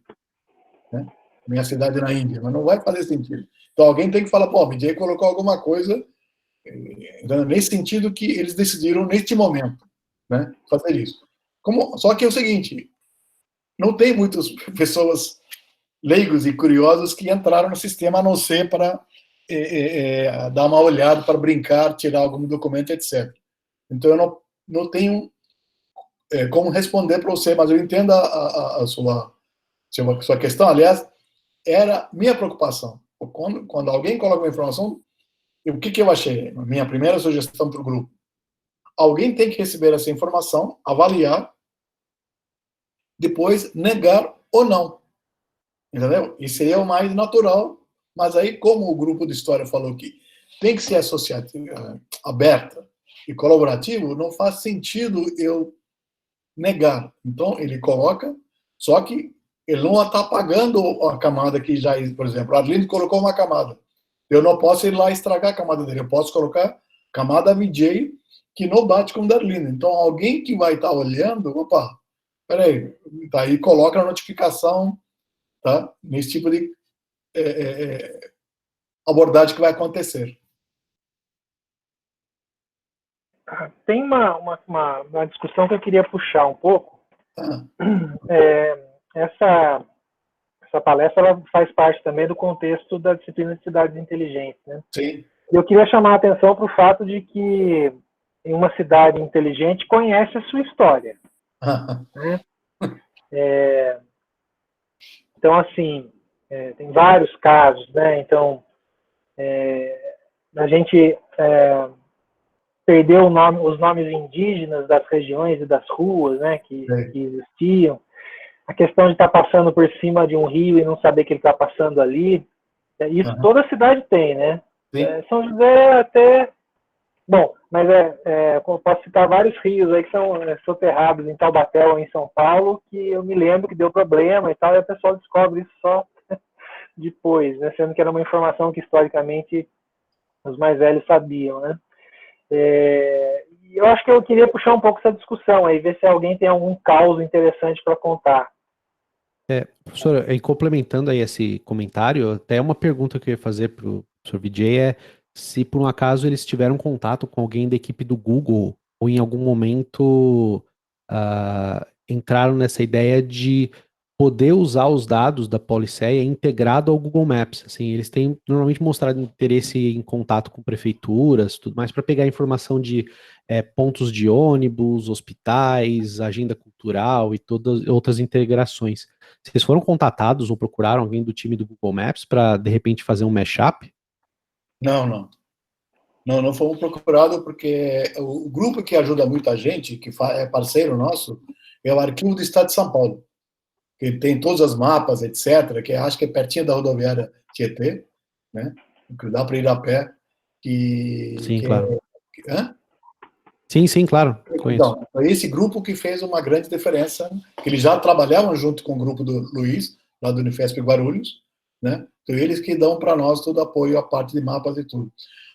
né? Minha cidade na Índia, mas não vai fazer sentido. Então, alguém tem que falar, pô, o VJ colocou alguma coisa, nesse sentido que eles decidiram, neste momento, né, fazer isso. Só que é o seguinte, não tem muitas pessoas leigos e curiosos que entraram no sistema, a não ser para dar uma olhada, para brincar, tirar algum documento, etc. Então, eu não tenho como responder para você, mas eu entendo a sua questão. Aliás, era minha preocupação. Quando alguém coloca uma informação, o que eu achei? A minha primeira sugestão para o grupo: alguém tem que receber essa informação, avaliar, depois negar ou não. Entendeu? Isso seria o mais natural, mas aí, como o grupo de história falou que tem que ser associativo, aberta e colaborativo, não faz sentido eu negar. Então, ele coloca, só que ele não está apagando a camada que já, por exemplo, a Arlindo colocou uma camada. Eu não posso ir lá estragar a camada dele, eu posso colocar camada VJ que não bate com o da Arlindo. Então, alguém que vai estar olhando, opa, peraí, tá aí, coloca a notificação, tá? Nesse tipo de abordagem que vai acontecer. Tem uma discussão que eu queria puxar um pouco. Essa palestra ela faz parte também do contexto da disciplina de cidades inteligentes, né? Sim. Eu queria chamar a atenção para o fato de que em uma cidade inteligente conhece a sua história. Né? Então, assim, tem vários casos, né? Então, a gente perdeu os nomes indígenas das regiões e das ruas, né, que existiam. A questão de estar passando por cima de um rio e não saber que ele está passando ali, isso toda cidade tem, né? São José até... Bom, mas eu posso citar vários rios aí que são soterrados em Taubaté ou em São Paulo, que eu me lembro que deu problema e tal, e o pessoal descobre isso só depois, né? Sendo que era uma informação que historicamente os mais velhos sabiam, né? Eu acho que eu queria puxar um pouco essa discussão aí, ver se alguém tem algum caso interessante para contar. Professor, complementando aí esse comentário, até uma pergunta que eu ia fazer para o professor VJ é se por um acaso eles tiveram contato com alguém da equipe do Google ou em algum momento entraram nessa ideia de poder usar os dados da Policeia integrado ao Google Maps. Assim, eles têm normalmente mostrado interesse em contato com prefeituras, tudo mais, para pegar informação de pontos de ônibus, hospitais, agenda cultural e todas outras integrações. Vocês foram contatados ou procuraram alguém do time do Google Maps para, de repente, fazer um mashup? Não fomos procurados porque o grupo que ajuda muita gente, que é parceiro nosso, é o Arquivo do Estado de São Paulo, que tem todos os mapas, etc., que acho que é pertinho da rodoviária Tietê, né? Que dá para ir a pé. Sim, claro. Sim, claro. Então, foi esse grupo que fez uma grande diferença, que eles já trabalhavam junto com o grupo do Luiz, lá do Unifesp Guarulhos, né? Então, eles que dão para nós todo o apoio, a parte de mapas e tudo.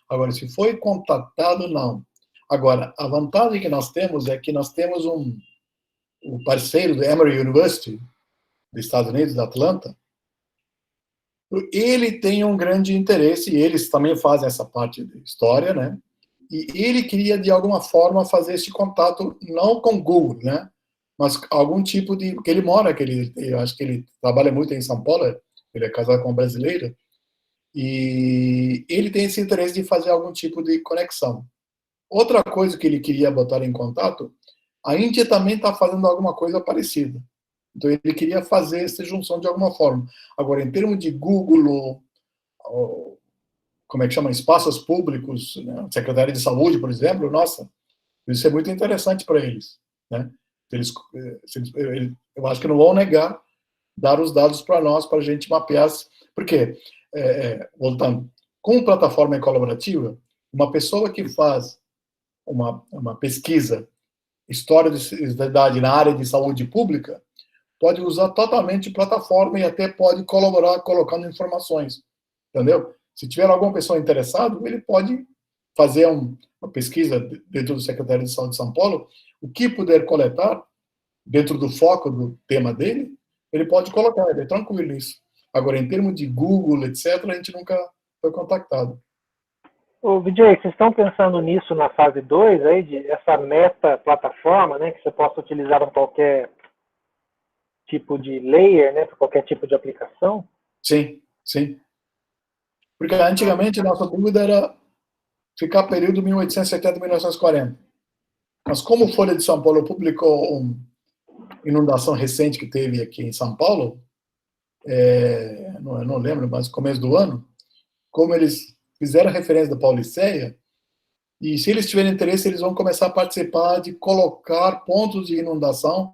Agora, se foi contatado, não. Agora, a vantagem que nós temos é que nós temos um parceiro do Emory University, dos Estados Unidos, da Atlanta, Ele tem um grande interesse, e eles também fazem essa parte de história, né? E ele queria, de alguma forma, fazer esse contato, não com o Google, né? Mas algum tipo de... Porque ele mora, eu acho que ele trabalha muito em São Paulo, ele é casado com uma brasileira, e ele tem esse interesse de fazer algum tipo de conexão. Outra coisa que ele queria botar em contato, a Índia também está fazendo alguma coisa parecida. Então, ele queria fazer essa junção de alguma forma. Agora, em termos de Google, ou como é que chama, espaços públicos, né? Secretaria de Saúde, por exemplo, nossa, isso é muito interessante para eles, né? Eu acho que não vão negar dar os dados para nós, para a gente mapear. Porque, voltando, com plataforma colaborativa, uma pessoa que faz uma pesquisa, história de cidade na área de saúde pública, pode usar totalmente plataforma e até pode colaborar colocando informações, entendeu? Se tiver alguma pessoa interessada, ele pode fazer uma pesquisa dentro do Secretário de Saúde de São Paulo, o que puder coletar, dentro do foco do tema dele, ele pode colocar, ele é tranquilo isso. Agora, em termos de Google, etc., a gente nunca foi contactado. Ô, Vijay, vocês estão pensando nisso na fase 2, aí, de essa meta-plataforma, né, que você possa utilizar em qualquer tipo de layer, né, para qualquer tipo de aplicação? Sim, sim. Porque antigamente a nossa dúvida era ficar período 1870-1940. Mas como o Folha de São Paulo publicou uma inundação recente que teve aqui em São Paulo, eu não lembro, mas começo do ano, como eles fizeram referência da Pauliceia, e se eles tiverem interesse, eles vão começar a participar de colocar pontos de inundação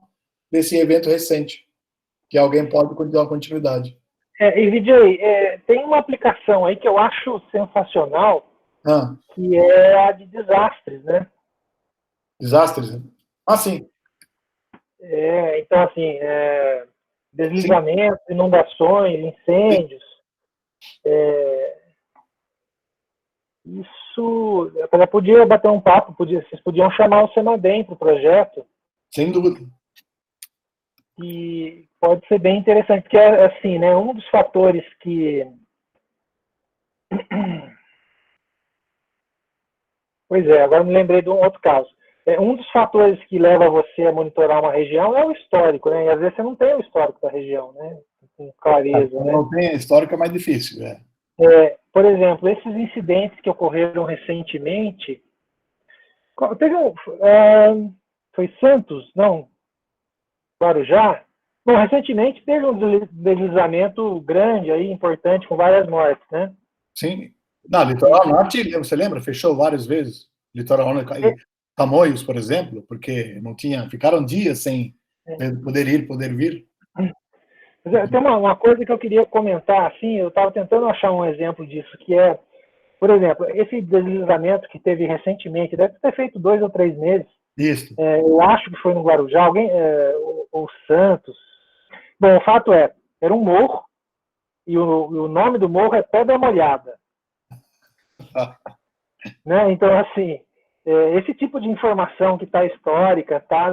desse evento recente, que alguém pode dar continuidade. E, Vijay, tem uma aplicação aí que eu acho sensacional, que é a de desastres, né? Desastres? Ah, sim. Então, assim, deslizamentos, inundações, incêndios. Isso, eu podia bater um papo, vocês podiam chamar o Semadem para o projeto. Sem dúvida. E pode ser bem interessante, porque assim, né, um dos fatores que... Pois é, agora me lembrei de um outro caso. Um dos fatores que leva você a monitorar uma região é o histórico, né? E às vezes você não tem o histórico da região, né? Com clareza, né? Não tem histórico, é mais difícil, por exemplo, esses incidentes que ocorreram recentemente, teve foi Santos, não? Guarujá? Bom, recentemente teve um deslizamento grande aí, importante, com várias mortes, né? Sim. Na Litoral Norte, você lembra? Fechou várias vezes. Litoral Norte, Tamoios, por exemplo, porque não tinha, ficaram dias sem poder ir, poder vir. Tem uma coisa que eu queria comentar, assim, eu estava tentando achar um exemplo disso, que é, por exemplo, esse deslizamento que teve recentemente, deve ter feito 2 ou 3 meses. Isso. Eu acho que foi no Guarujá, ou Santos. Bom, o fato era um morro, e o nome do morro é Pedra Molhada. Né? Então, assim, esse tipo de informação que está histórica, está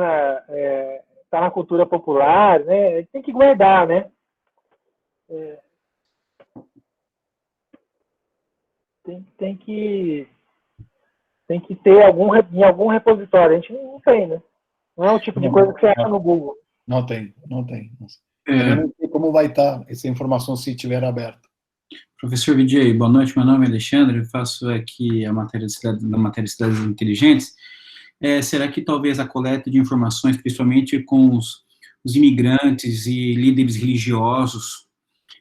na cultura popular, né? Tem que guardar, né? Tem que ter em algum repositório. A gente não tem, né? Não é o tipo de coisa que você acha no Google. Não tem. Eu não sei como vai estar essa informação se estiver aberta. Professor Vijay, boa noite, meu nome é Alexandre, eu faço aqui a matéria de cidades inteligentes. Será que talvez a coleta de informações, principalmente com os imigrantes e líderes religiosos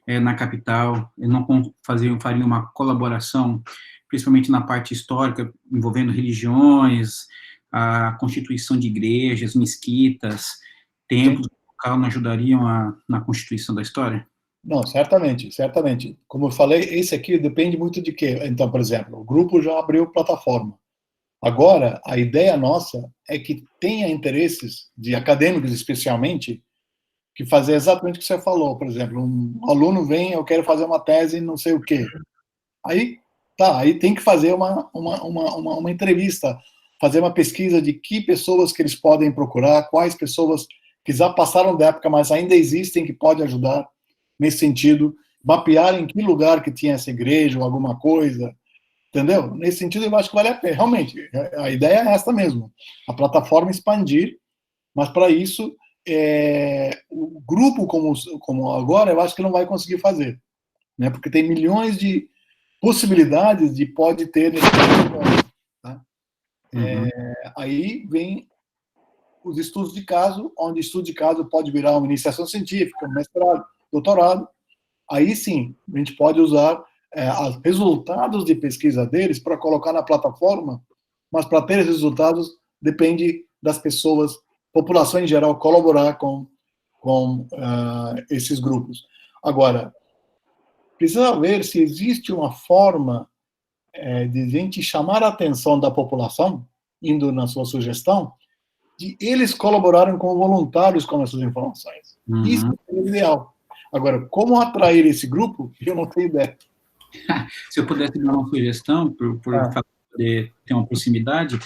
na capital, não fariam uma colaboração, principalmente na parte histórica, envolvendo religiões, a constituição de igrejas, mesquitas, templos, não ajudariam na constituição da história? Não, certamente. Como eu falei, esse aqui depende muito de quê? Então, por exemplo, o grupo já abriu plataforma. Agora, a ideia nossa é que tenha interesses de acadêmicos, especialmente, que fazer exatamente o que você falou. Por exemplo, um aluno vem, eu quero fazer uma tese não sei o quê. Aí tem que fazer uma entrevista, fazer uma pesquisa de que pessoas que eles podem procurar, quais pessoas que já passaram da época, mas ainda existem, que podem ajudar nesse sentido, mapear em que lugar que tinha essa igreja ou alguma coisa, entendeu? Nesse sentido, eu acho que vale a pena. Realmente, a ideia é essa mesmo. A plataforma expandir, mas para isso, o grupo como agora, eu acho que não vai conseguir fazer, né? Porque tem milhões de possibilidades de pode ter nesse momento, tá? Aí vem os estudos de caso, onde estudo de caso pode virar uma iniciação científica, um mestrado, doutorado. Aí sim, a gente pode usar os resultados de pesquisa deles para colocar na plataforma, mas para ter esses resultados depende das pessoas, população em geral, colaborar com esses grupos. Agora, precisa ver se existe uma forma de a gente chamar a atenção da população, indo na sua sugestão, de eles colaborarem como voluntários com essas informações. Isso é o ideal. Agora, como atrair esse grupo, eu não tenho ideia. Se eu pudesse dar uma sugestão, por poder ter uma proximidade,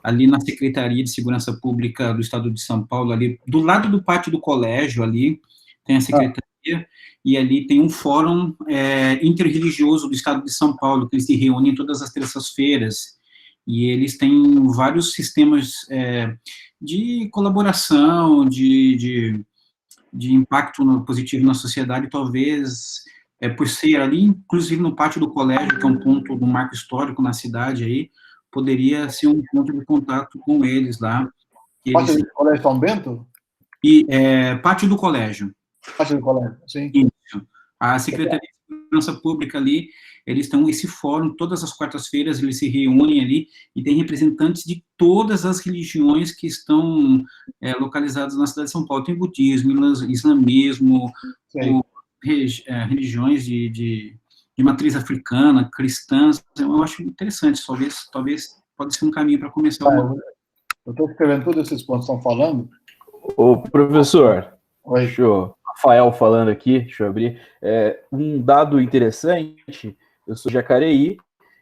ali na Secretaria de Segurança Pública do Estado de São Paulo, ali do lado do pátio do colégio, ali tem a secretaria, e ali tem um fórum interreligioso do Estado de São Paulo, que eles se reúnem todas as terças-feiras, e eles têm vários sistemas de colaboração, de impacto positivo na sociedade, talvez, por ser ali, inclusive no pátio do colégio, que é um ponto do marco histórico na cidade aí, poderia ser um ponto de contato com eles lá. Pátio do Colégio São Bento? Pátio do colégio. Pátio do colégio, sim. Isso. A Secretaria de Segurança Pública ali, eles estão esse fórum, todas as quartas-feiras eles se reúnem ali, e tem representantes de todas as religiões que estão localizadas na cidade de São Paulo. Tem budismo, islamismo, religiões de matriz africana, cristãs. Eu acho interessante, talvez pode ser um caminho para começar. Eu estou escrevendo todos esses pontos que estão falando. Ô, professor, Oi. Rafael falando aqui, deixa eu abrir. Um dado interessante, eu sou de Jacareí.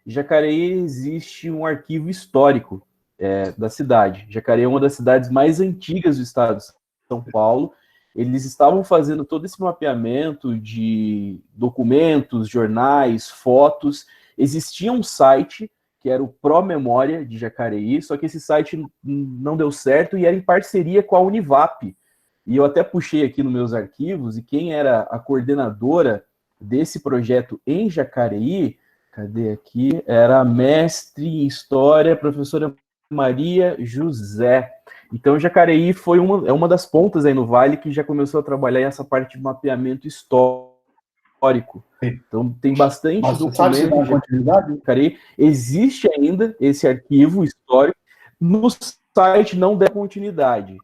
Em Jacareí existe um arquivo histórico da cidade. Jacareí é uma das cidades mais antigas do estado de São Paulo. Eles estavam fazendo todo esse mapeamento de documentos, jornais, fotos. Existia um site que era o ProMemória de Jacareí, só que esse site não deu certo e era em parceria com a Univap. E eu até puxei aqui nos meus arquivos, e quem era a coordenadora desse projeto em Jacareí, cadê aqui? Era a mestre em História, professora Maria José. Então, Jacareí é uma das pontas aí no Vale que já começou a trabalhar essa parte de mapeamento histórico. Então, tem bastante documento de Jacareí. Existe ainda esse arquivo histórico. No site não deu continuidade.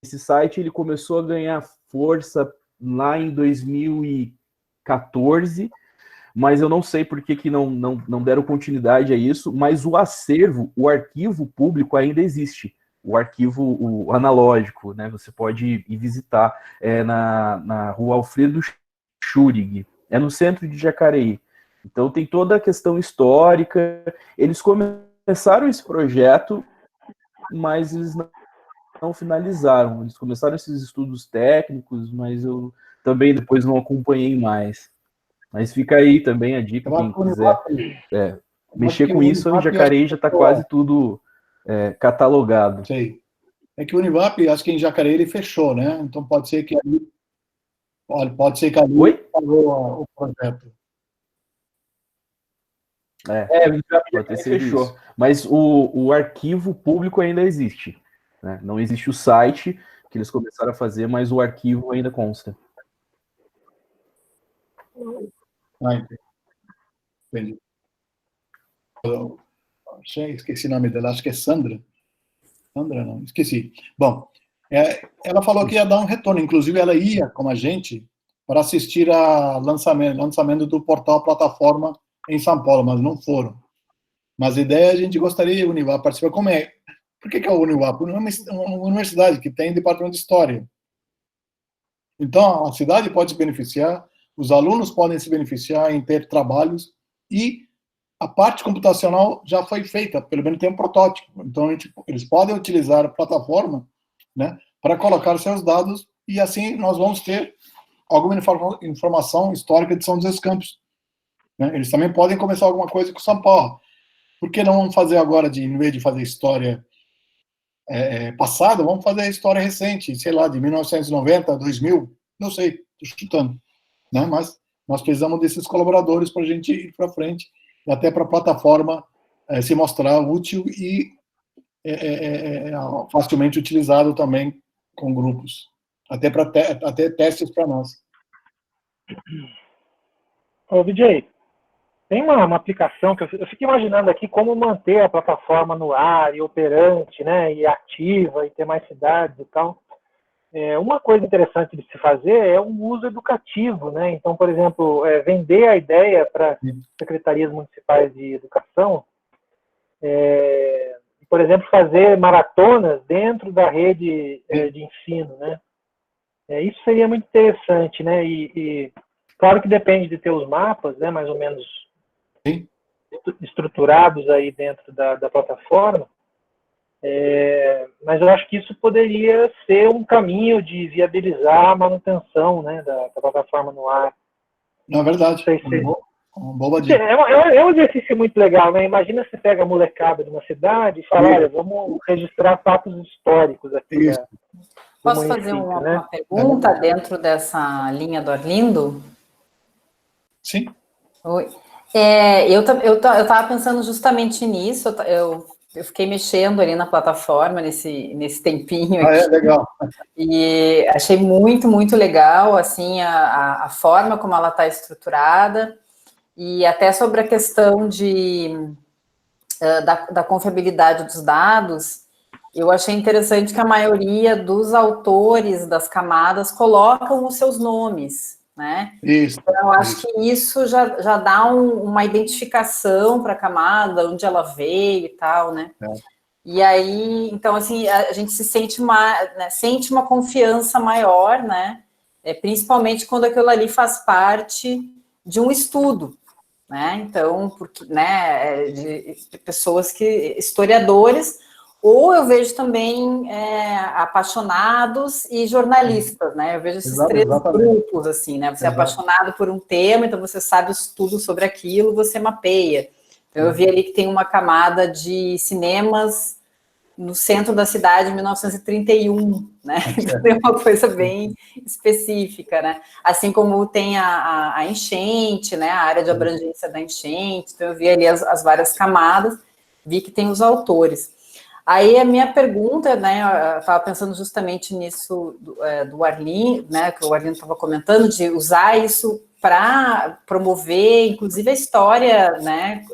Esse site ele começou a ganhar força lá em 2014, mas eu não sei por que não deram continuidade a isso, mas o acervo, o arquivo público ainda existe. O arquivo analógico, né? Você pode ir visitar na rua Alfredo Schurig, no centro de Jacareí. Então tem toda a questão histórica. Eles começaram esse projeto, mas eles não finalizaram. Eles começaram esses estudos técnicos, mas eu também depois não acompanhei mais. Mas fica aí também a dica, quem quiser mexer com isso, o Jacareí já está quase tudo catalogado. Sei. É que o Univap, acho que em Jacareí ele fechou, né? Então pode ser que ali pagou o projeto. Pode ter fechou. Isso. Mas o arquivo público ainda existe. Né? Não existe o site que eles começaram a fazer, mas o arquivo ainda consta. Entendi. Esqueci o nome dela, acho que é Sandra. Sandra, não, esqueci. Bom, ela falou que ia dar um retorno, inclusive ela ia com a gente para assistir ao lançamento do portal plataforma em São Paulo, mas não foram. Mas a ideia, a gente gostaria de Univap participar. Como é? Por que é o Univap? É uma universidade que tem departamento de História. Então, a cidade pode se beneficiar, os alunos podem se beneficiar em ter trabalhos, e a parte computacional já foi feita, pelo menos tem um protótipo. Então, eles podem utilizar a plataforma, né, para colocar seus dados, e assim nós vamos ter alguma informação histórica de São José dos Campos. Né? Eles também podem começar alguma coisa com São Paulo. Por que não fazer agora, em vez de fazer história passada, vamos fazer a história recente, sei lá, de 1990, 2000, não sei, estou chutando. Né? Mas nós precisamos desses colaboradores para a gente ir para frente, e até para a plataforma se mostrar útil e facilmente utilizado também com grupos, até testes para nós. Ô, VJ, tem uma aplicação que eu fico imaginando aqui como manter a plataforma no ar e operante, né, e ativa, e ter mais cidades e tal. Uma coisa interessante de se fazer é um uso educativo, né? Então, por exemplo, vender a ideia para secretarias municipais de educação, por exemplo, fazer maratonas dentro da rede de ensino, né? Isso seria muito interessante, né? E claro que depende de ter os mapas, né? Mais ou menos estruturados aí dentro da plataforma. Mas eu acho que isso poderia ser um caminho de viabilizar a manutenção, né, da plataforma no ar. Na verdade, uma boa dica. É um exercício muito legal, né? Imagina você pega a molecada de uma cidade e fala, olha, vamos registrar fatos históricos aqui. Posso fazer uma pergunta dentro dessa linha do Arlindo? Sim. Oi. Eu estava pensando justamente nisso, eu fiquei mexendo ali na plataforma nesse tempinho aqui. Legal. E achei muito, muito legal, assim, a forma como ela está estruturada, e até sobre a questão da confiabilidade dos dados, eu achei interessante que a maioria dos autores das camadas colocam os seus nomes, né? Isso. Então, eu acho que isso já dá uma identificação para a camada, onde ela veio e tal, né? E aí, então, assim, a gente se sente sente uma confiança maior, né? Principalmente quando aquilo ali faz parte de um estudo, né? Então, porque, né, de pessoas historiadores, ou eu vejo também apaixonados e jornalistas, né? Eu vejo esses três grupos, assim, né? Você é apaixonado por um tema, então você sabe tudo sobre aquilo, você mapeia. Então, eu vi ali que tem uma camada de cinemas no centro da cidade em 1931, né? Então, tem uma coisa bem específica, né? Assim como tem a enchente, né? A área de abrangência da enchente. Então, eu vi ali as várias camadas, vi que tem os autores. Aí a minha pergunta, né, eu estava pensando justamente nisso do Arlindo, né, que o Arlindo estava comentando, de usar isso para promover, inclusive, a história, né,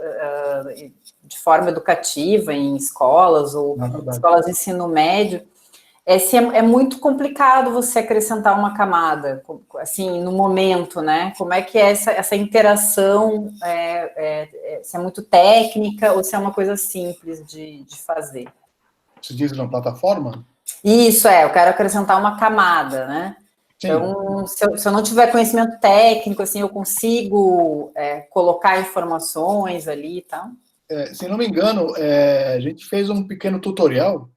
de forma educativa em escolas ou escolas de ensino médio. É muito complicado você acrescentar uma camada, assim, no momento, né? Como é que é essa interação, se é muito técnica ou se é uma coisa simples de fazer? Você diz na plataforma? Isso, eu quero acrescentar uma camada, né? Sim. Então, se eu não tiver conhecimento técnico, assim, eu consigo colocar informações ali e tal? Se não me engano, a gente fez um pequeno tutorial,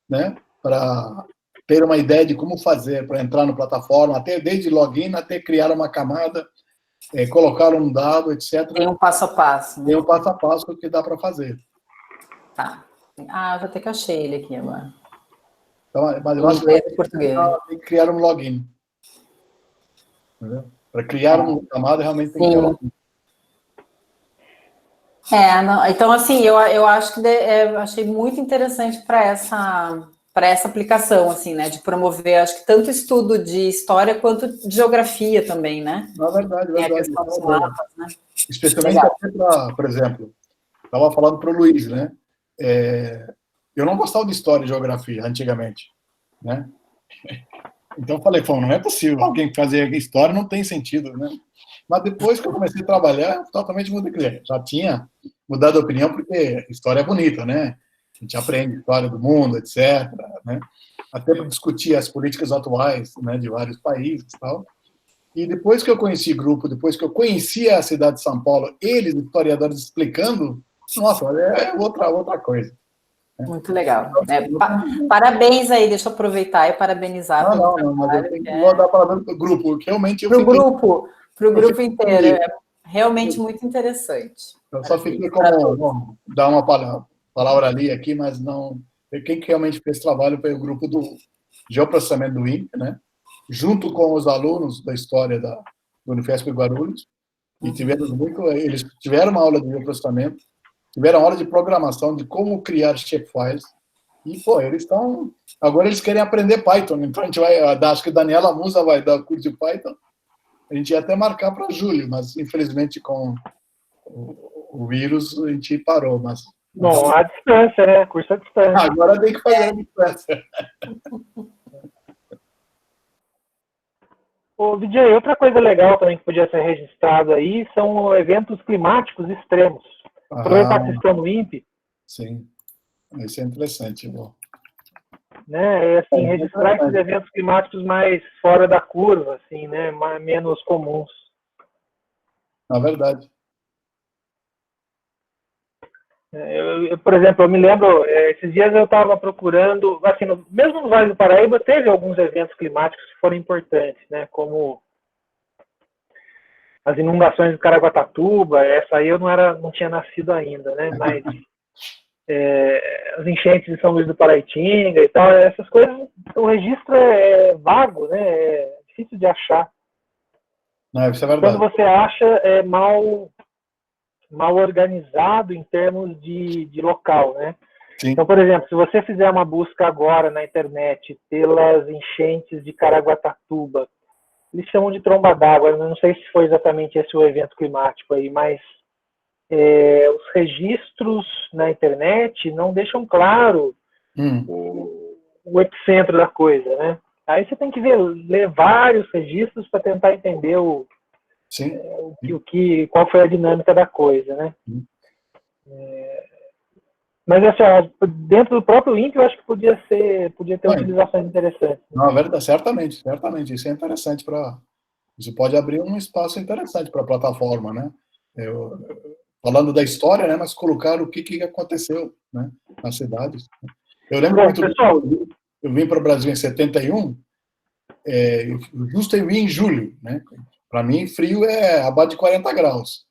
né, para ter uma ideia de como fazer, para entrar na plataforma, até desde login até criar uma camada, colocar um dado, etc. Tem um passo a passo. Né? Tem um passo a passo que dá para fazer. Tá. Ah, já até que achei ele aqui agora. Então, mas eu acho que português. Tem que criar um login. Para criar uma camada, realmente tem que ter um login. Então, assim, eu acho que achei muito interessante para essa aplicação, assim, né, de promover, acho que tanto estudo de história quanto de geografia também, né? Na verdade, a questão dos mapas, né? Especialmente até para, por exemplo, estava falando para o Luiz, né? Eu não gostava de história e geografia antigamente, né? Então eu falei, não é possível alguém fazer história, não tem sentido, né? Mas depois que eu comecei a trabalhar, eu totalmente mudei. Já tinha mudado a opinião, porque história é bonita, né? A gente aprende história do mundo, etc. Né? Até para discutir as políticas atuais, né, de vários países e tal. E depois que eu conheci grupo, depois que eu conheci a cidade de São Paulo, eles, historiadores, explicando, nossa, é outra coisa. Muito legal. Parabéns aí, deixa eu aproveitar e parabenizar. Não, mas eu tenho que dar a palavra para o grupo, que realmente para o grupo inteiro, é realmente muito interessante. Eu só fiquei como dar uma palavra ali aqui, mas não. Quem realmente fez trabalho foi o grupo do geoprocessamento do INPE, né? Junto com os alunos da história do Unifesp Guarulhos, e eles tiveram uma aula de geoprocessamento, tiveram aula de programação, de como criar shapefiles, e, agora eles querem aprender Python, então a gente vai dar, acho que a Daniela Musa vai dar o curso de Python, a gente ia até marcar para julho, mas infelizmente com o vírus a gente parou, mas... Bom, à distância, né? Curso à distância. Agora tem que fazer a distância. Ô, Vijay, outra coisa legal também que podia ser registrado aí são eventos climáticos extremos. Aproveitar que vocês estão no INPE. Sim, isso é interessante. Né? Assim, registrar esses eventos climáticos mais fora da curva, assim, né? Menos comuns. Na verdade. Por exemplo, eu me lembro, esses dias eu estava procurando, assim, mesmo no Vale do Paraíba, teve alguns eventos climáticos que foram importantes, né? Como as inundações do Caraguatatuba, essa aí eu não tinha nascido ainda, né? Mas as enchentes de São Luís do Paraitinga e tal, essas coisas, o registro é vago, né? É difícil de achar. Não, isso é verdade. Quando você acha, é mal organizado em termos de local, né? Sim. Então, por exemplo, se você fizer uma busca agora na internet pelas enchentes de Caraguatatuba, eles chamam de tromba d'água, eu não sei se foi exatamente esse o evento climático aí, mas os registros na internet não deixam claro o epicentro da coisa, né? Aí você tem que ler vários registros para tentar entender qual foi a dinâmica da coisa, né? Mas assim, dentro do próprio INPE, eu acho que podia ter utilizações interessantes. Não, é verdade, certamente. Isso é interessante isso pode abrir um espaço interessante para a plataforma, né? Falando da história, né? Mas colocar o que aconteceu, né? Nas cidades. Eu lembro muito, pessoal, eu vim para o Brasil em 71, justo eu vim em julho, né? Para mim, frio é abaixo de 40 graus.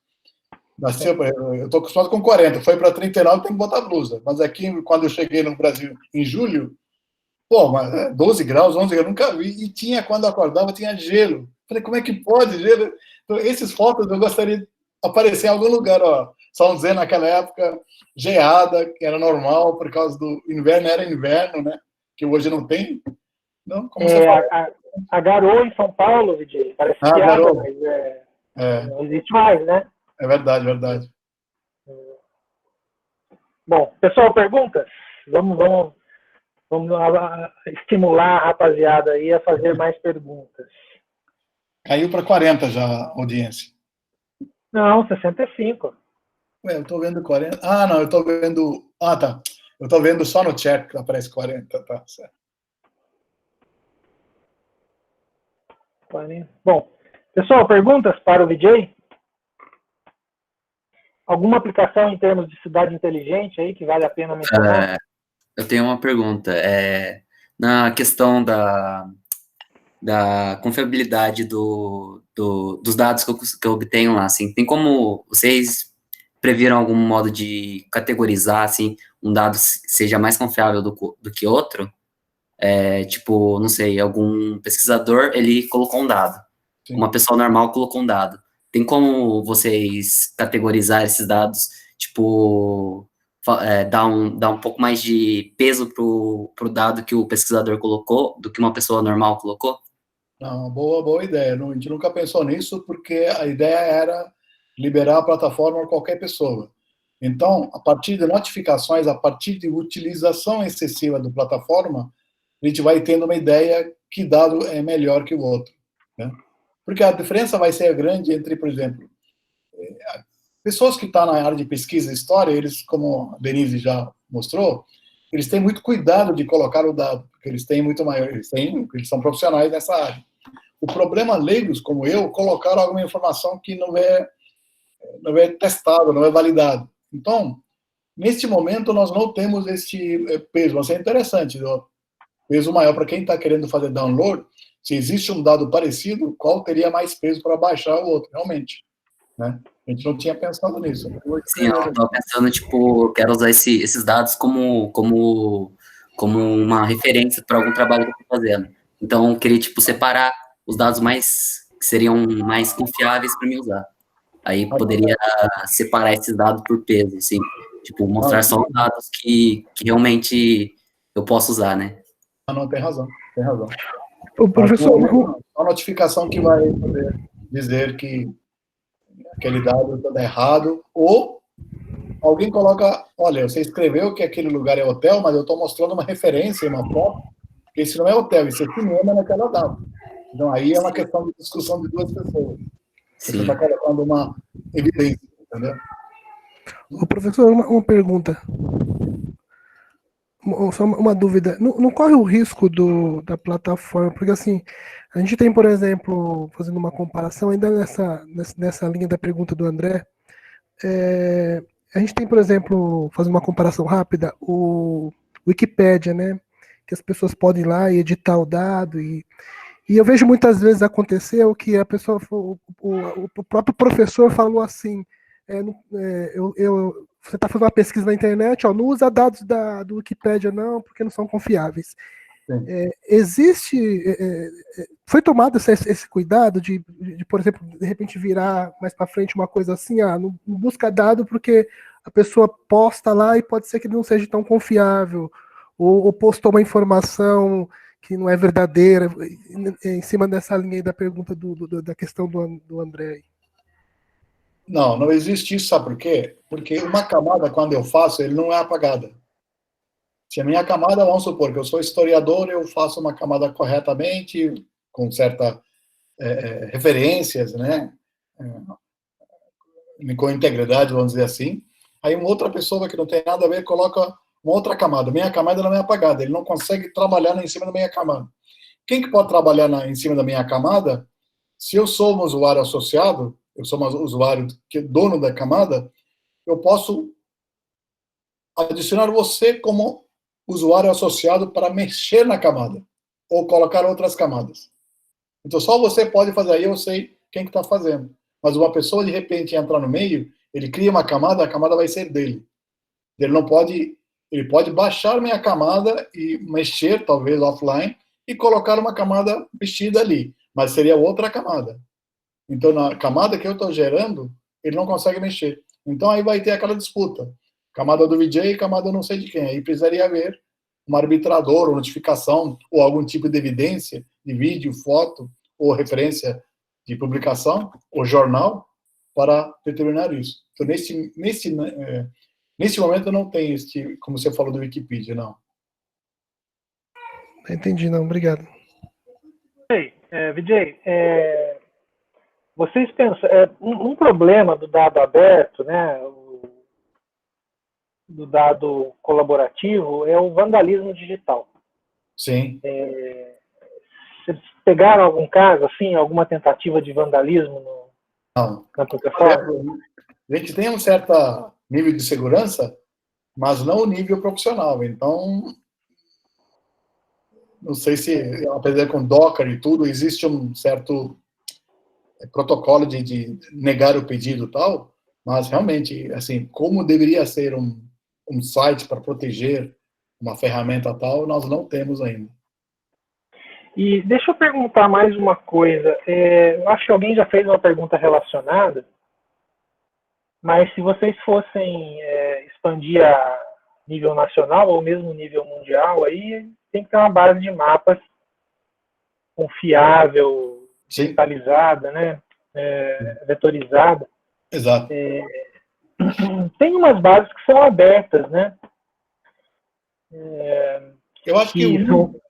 Eu estou acostumado com 40, foi para 39, tem que botar blusa. Mas aqui, quando eu cheguei no Brasil em julho, 12 graus, 11 graus, nunca vi. E quando eu acordava, tinha gelo. Falei, como é que pode gelo? Então, essas fotos eu gostaria de aparecer em algum lugar. São José, naquela época, geada, que era normal, por causa do inverno, era inverno, né? Que hoje não tem. Não, como você fala? A garoa em São Paulo, Vijay, parece que água, mas não existe mais, né? É verdade, verdade. Bom, pessoal, perguntas? Vamos estimular a rapaziada aí a fazer mais perguntas. Caiu para 40 já a audiência. Não, 65. Eu estou vendo 40. Ah, não, eu estou vendo... Ah, tá. Eu estou vendo só no chat que aparece 40, tá certo. Bom, pessoal, perguntas para o Vijay? Alguma aplicação em termos de cidade inteligente aí que vale a pena mencionar? Eu tenho uma pergunta. Na questão da confiabilidade dos dados que eu obtenho lá, assim, tem como vocês previram algum modo de categorizar, assim, um dado seja mais confiável do que outro? Tipo, não sei, algum pesquisador, ele colocou um dado. Sim. Uma pessoa normal colocou um dado. Tem como vocês categorizar esses dados, tipo, dar um pouco mais de peso pro dado que o pesquisador colocou do que uma pessoa normal colocou? Não, boa ideia. A gente nunca pensou nisso, porque a ideia era liberar a plataforma a qualquer pessoa. Então, a partir de notificações, a partir de utilização excessiva da plataforma, a gente vai tendo uma ideia que dado é melhor que o outro, né? Porque a diferença vai ser grande entre, por exemplo, pessoas que estão na área de pesquisa e história, eles, como a Denise já mostrou, eles têm muito cuidado de colocar o dado, porque eles têm muito maior, eles são profissionais nessa área. O problema, leigos como eu, colocaram alguma informação que não é testada, não é validada. Então, Neste momento, nós não temos este peso, mas é interessante. O peso maior para quem está querendo fazer download, se existe um dado parecido, qual teria mais peso para baixar o outro, realmente. Né? A gente não tinha pensado nisso. Sim, eu estava pensando, tipo, quero usar esses dados como uma referência para algum trabalho que eu estou fazendo. Então, eu queria, tipo, separar os dados que seriam mais confiáveis para mim usar. Aí poderia separar esses dados por peso, assim, tipo, mostrar só os dados que realmente eu posso usar, né? Não, tem razão, tem razão. O professor... A notificação que vai poder dizer que aquele dado está errado, ou alguém coloca, olha, você escreveu que aquele lugar é hotel, mas eu estou mostrando uma referência, uma foto, que esse não é hotel, isso é cinema naquela data. Então, aí é uma questão de discussão de duas pessoas. Você está colocando uma evidência, entendeu? O professor, uma pergunta. Só uma dúvida. Não corre o risco da plataforma, porque assim, a gente tem, por exemplo, fazendo uma comparação, ainda nessa linha da pergunta do André, a gente tem, por exemplo, fazendo uma comparação rápida, o Wikipédia, né? Que as pessoas podem ir lá e editar o dado, e eu vejo muitas vezes acontecer o que a pessoa, o próprio professor falou assim, você está fazendo uma pesquisa na internet, não usa dados do Wikipédia não, porque não são confiáveis. Foi tomado esse cuidado de, por exemplo, de repente virar mais para frente uma coisa assim, não busca dado porque a pessoa posta lá e pode ser que não seja tão confiável, ou postou uma informação que não é verdadeira, em cima dessa linha aí da pergunta da questão do André. Não existe isso, sabe por quê? Porque uma camada, quando eu faço, ele não é apagada. Se a minha camada, vamos supor que eu sou historiador, eu faço uma camada corretamente, com certas referências, né? Com integridade, vamos dizer assim. Aí uma outra pessoa que não tem nada a ver coloca uma outra camada. Minha camada não é apagada, ele não consegue trabalhar em cima da minha camada. Quem que pode trabalhar em cima da minha camada? Se eu sou um usuário associado, eu sou um usuário que é dono da camada, eu posso adicionar você como usuário associado para mexer na camada, ou colocar outras camadas. Então, só você pode fazer, aí eu sei quem que está fazendo. Mas uma pessoa, de repente, entrar no meio, ele cria uma camada, a camada vai ser dele. Ele pode baixar minha camada e mexer, talvez, offline, e colocar uma camada mexida ali, mas seria outra camada. Então, na camada que eu estou gerando, ele não consegue mexer. Então, aí vai ter aquela disputa. Camada do VJ e camada não sei de quem. Aí precisaria haver um arbitrador, ou notificação, ou algum tipo de evidência, de vídeo, foto, ou referência de publicação, ou jornal, para determinar isso. Então, nesse momento, não tem como você falou do Wikipedia, não. Entendi, não. Obrigado. Vijay, vocês pensam, um problema do dado aberto, né, do dado colaborativo, é o vandalismo digital. Sim. Vocês pegaram algum caso, assim, alguma tentativa de vandalismo na plataforma? A gente tem um certo nível de segurança, mas não o nível profissional. Então, não sei se, apesar com Docker e tudo, existe um certo protocolo de negar o pedido e tal, mas realmente, assim, como deveria ser um site para proteger uma ferramenta tal, nós não temos ainda. E deixa eu perguntar mais uma coisa. Eu acho que alguém já fez uma pergunta relacionada, mas se vocês fossem expandir a nível nacional ou mesmo nível mundial, aí tem que ter uma base de mapas confiável, digitalizada, né? Vetorizada. Exato. Tem umas bases que são abertas, né? Eu acho que o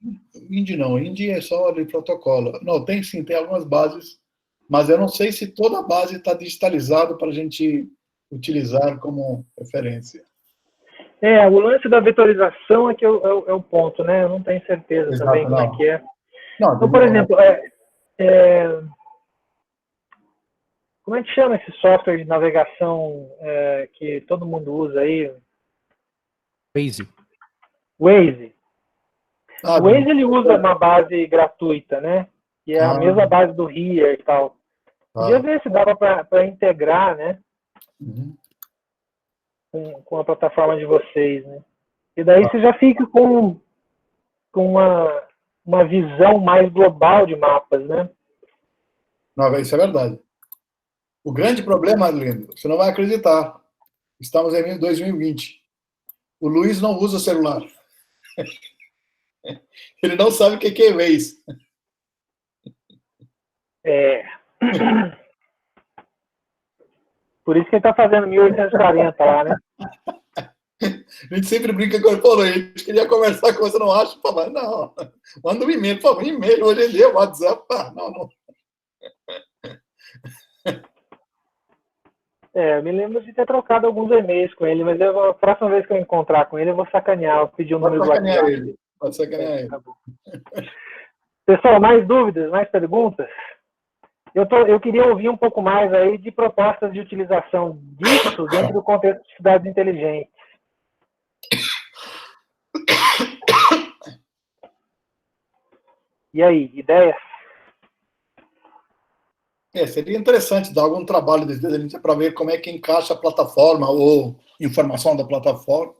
Indy não. O Indy é só de protocolo. Não, tem sim, tem algumas bases, mas eu não sei se toda a base está digitalizada para a gente utilizar como referência. O lance da vetorização é que é o ponto, né? Eu não tenho certeza. Exato, também como é que é. Não, então, por exemplo, como é que chama esse software de navegação que todo mundo usa aí? Waze. Waze. Ah, O Waze ele usa uma base gratuita, né? Que é a mesma base do Here e tal. Podia ver se dava para integrar, né? Uhum. Com a plataforma de vocês, né? E daí você já fica com uma visão mais global de mapas, né? Não, isso é verdade. O grande problema, Arlindo, você não vai acreditar. Estamos em 2020. O Luiz não usa celular. Ele não sabe o que é Waze. É. Por isso que ele está fazendo 1840 lá, né? A gente sempre brinca com ele, pô, Luiz, a gente queria conversar com você, não acha? Fala, não, manda um e-mail, pô, um e-mail, hoje em dia, WhatsApp, não. Eu me lembro de ter trocado alguns e-mails com ele, mas a próxima vez que eu encontrar com ele, eu vou sacanear, vou pedir um número do WhatsApp. Pode sacanear ele. Tá bom. Pessoal, mais dúvidas, mais perguntas? Eu queria ouvir um pouco mais aí de propostas de utilização disso dentro do contexto de cidades inteligentes. E aí, ideias? Seria interessante dar algum trabalho para ver como é que encaixa a plataforma ou informação da plataforma.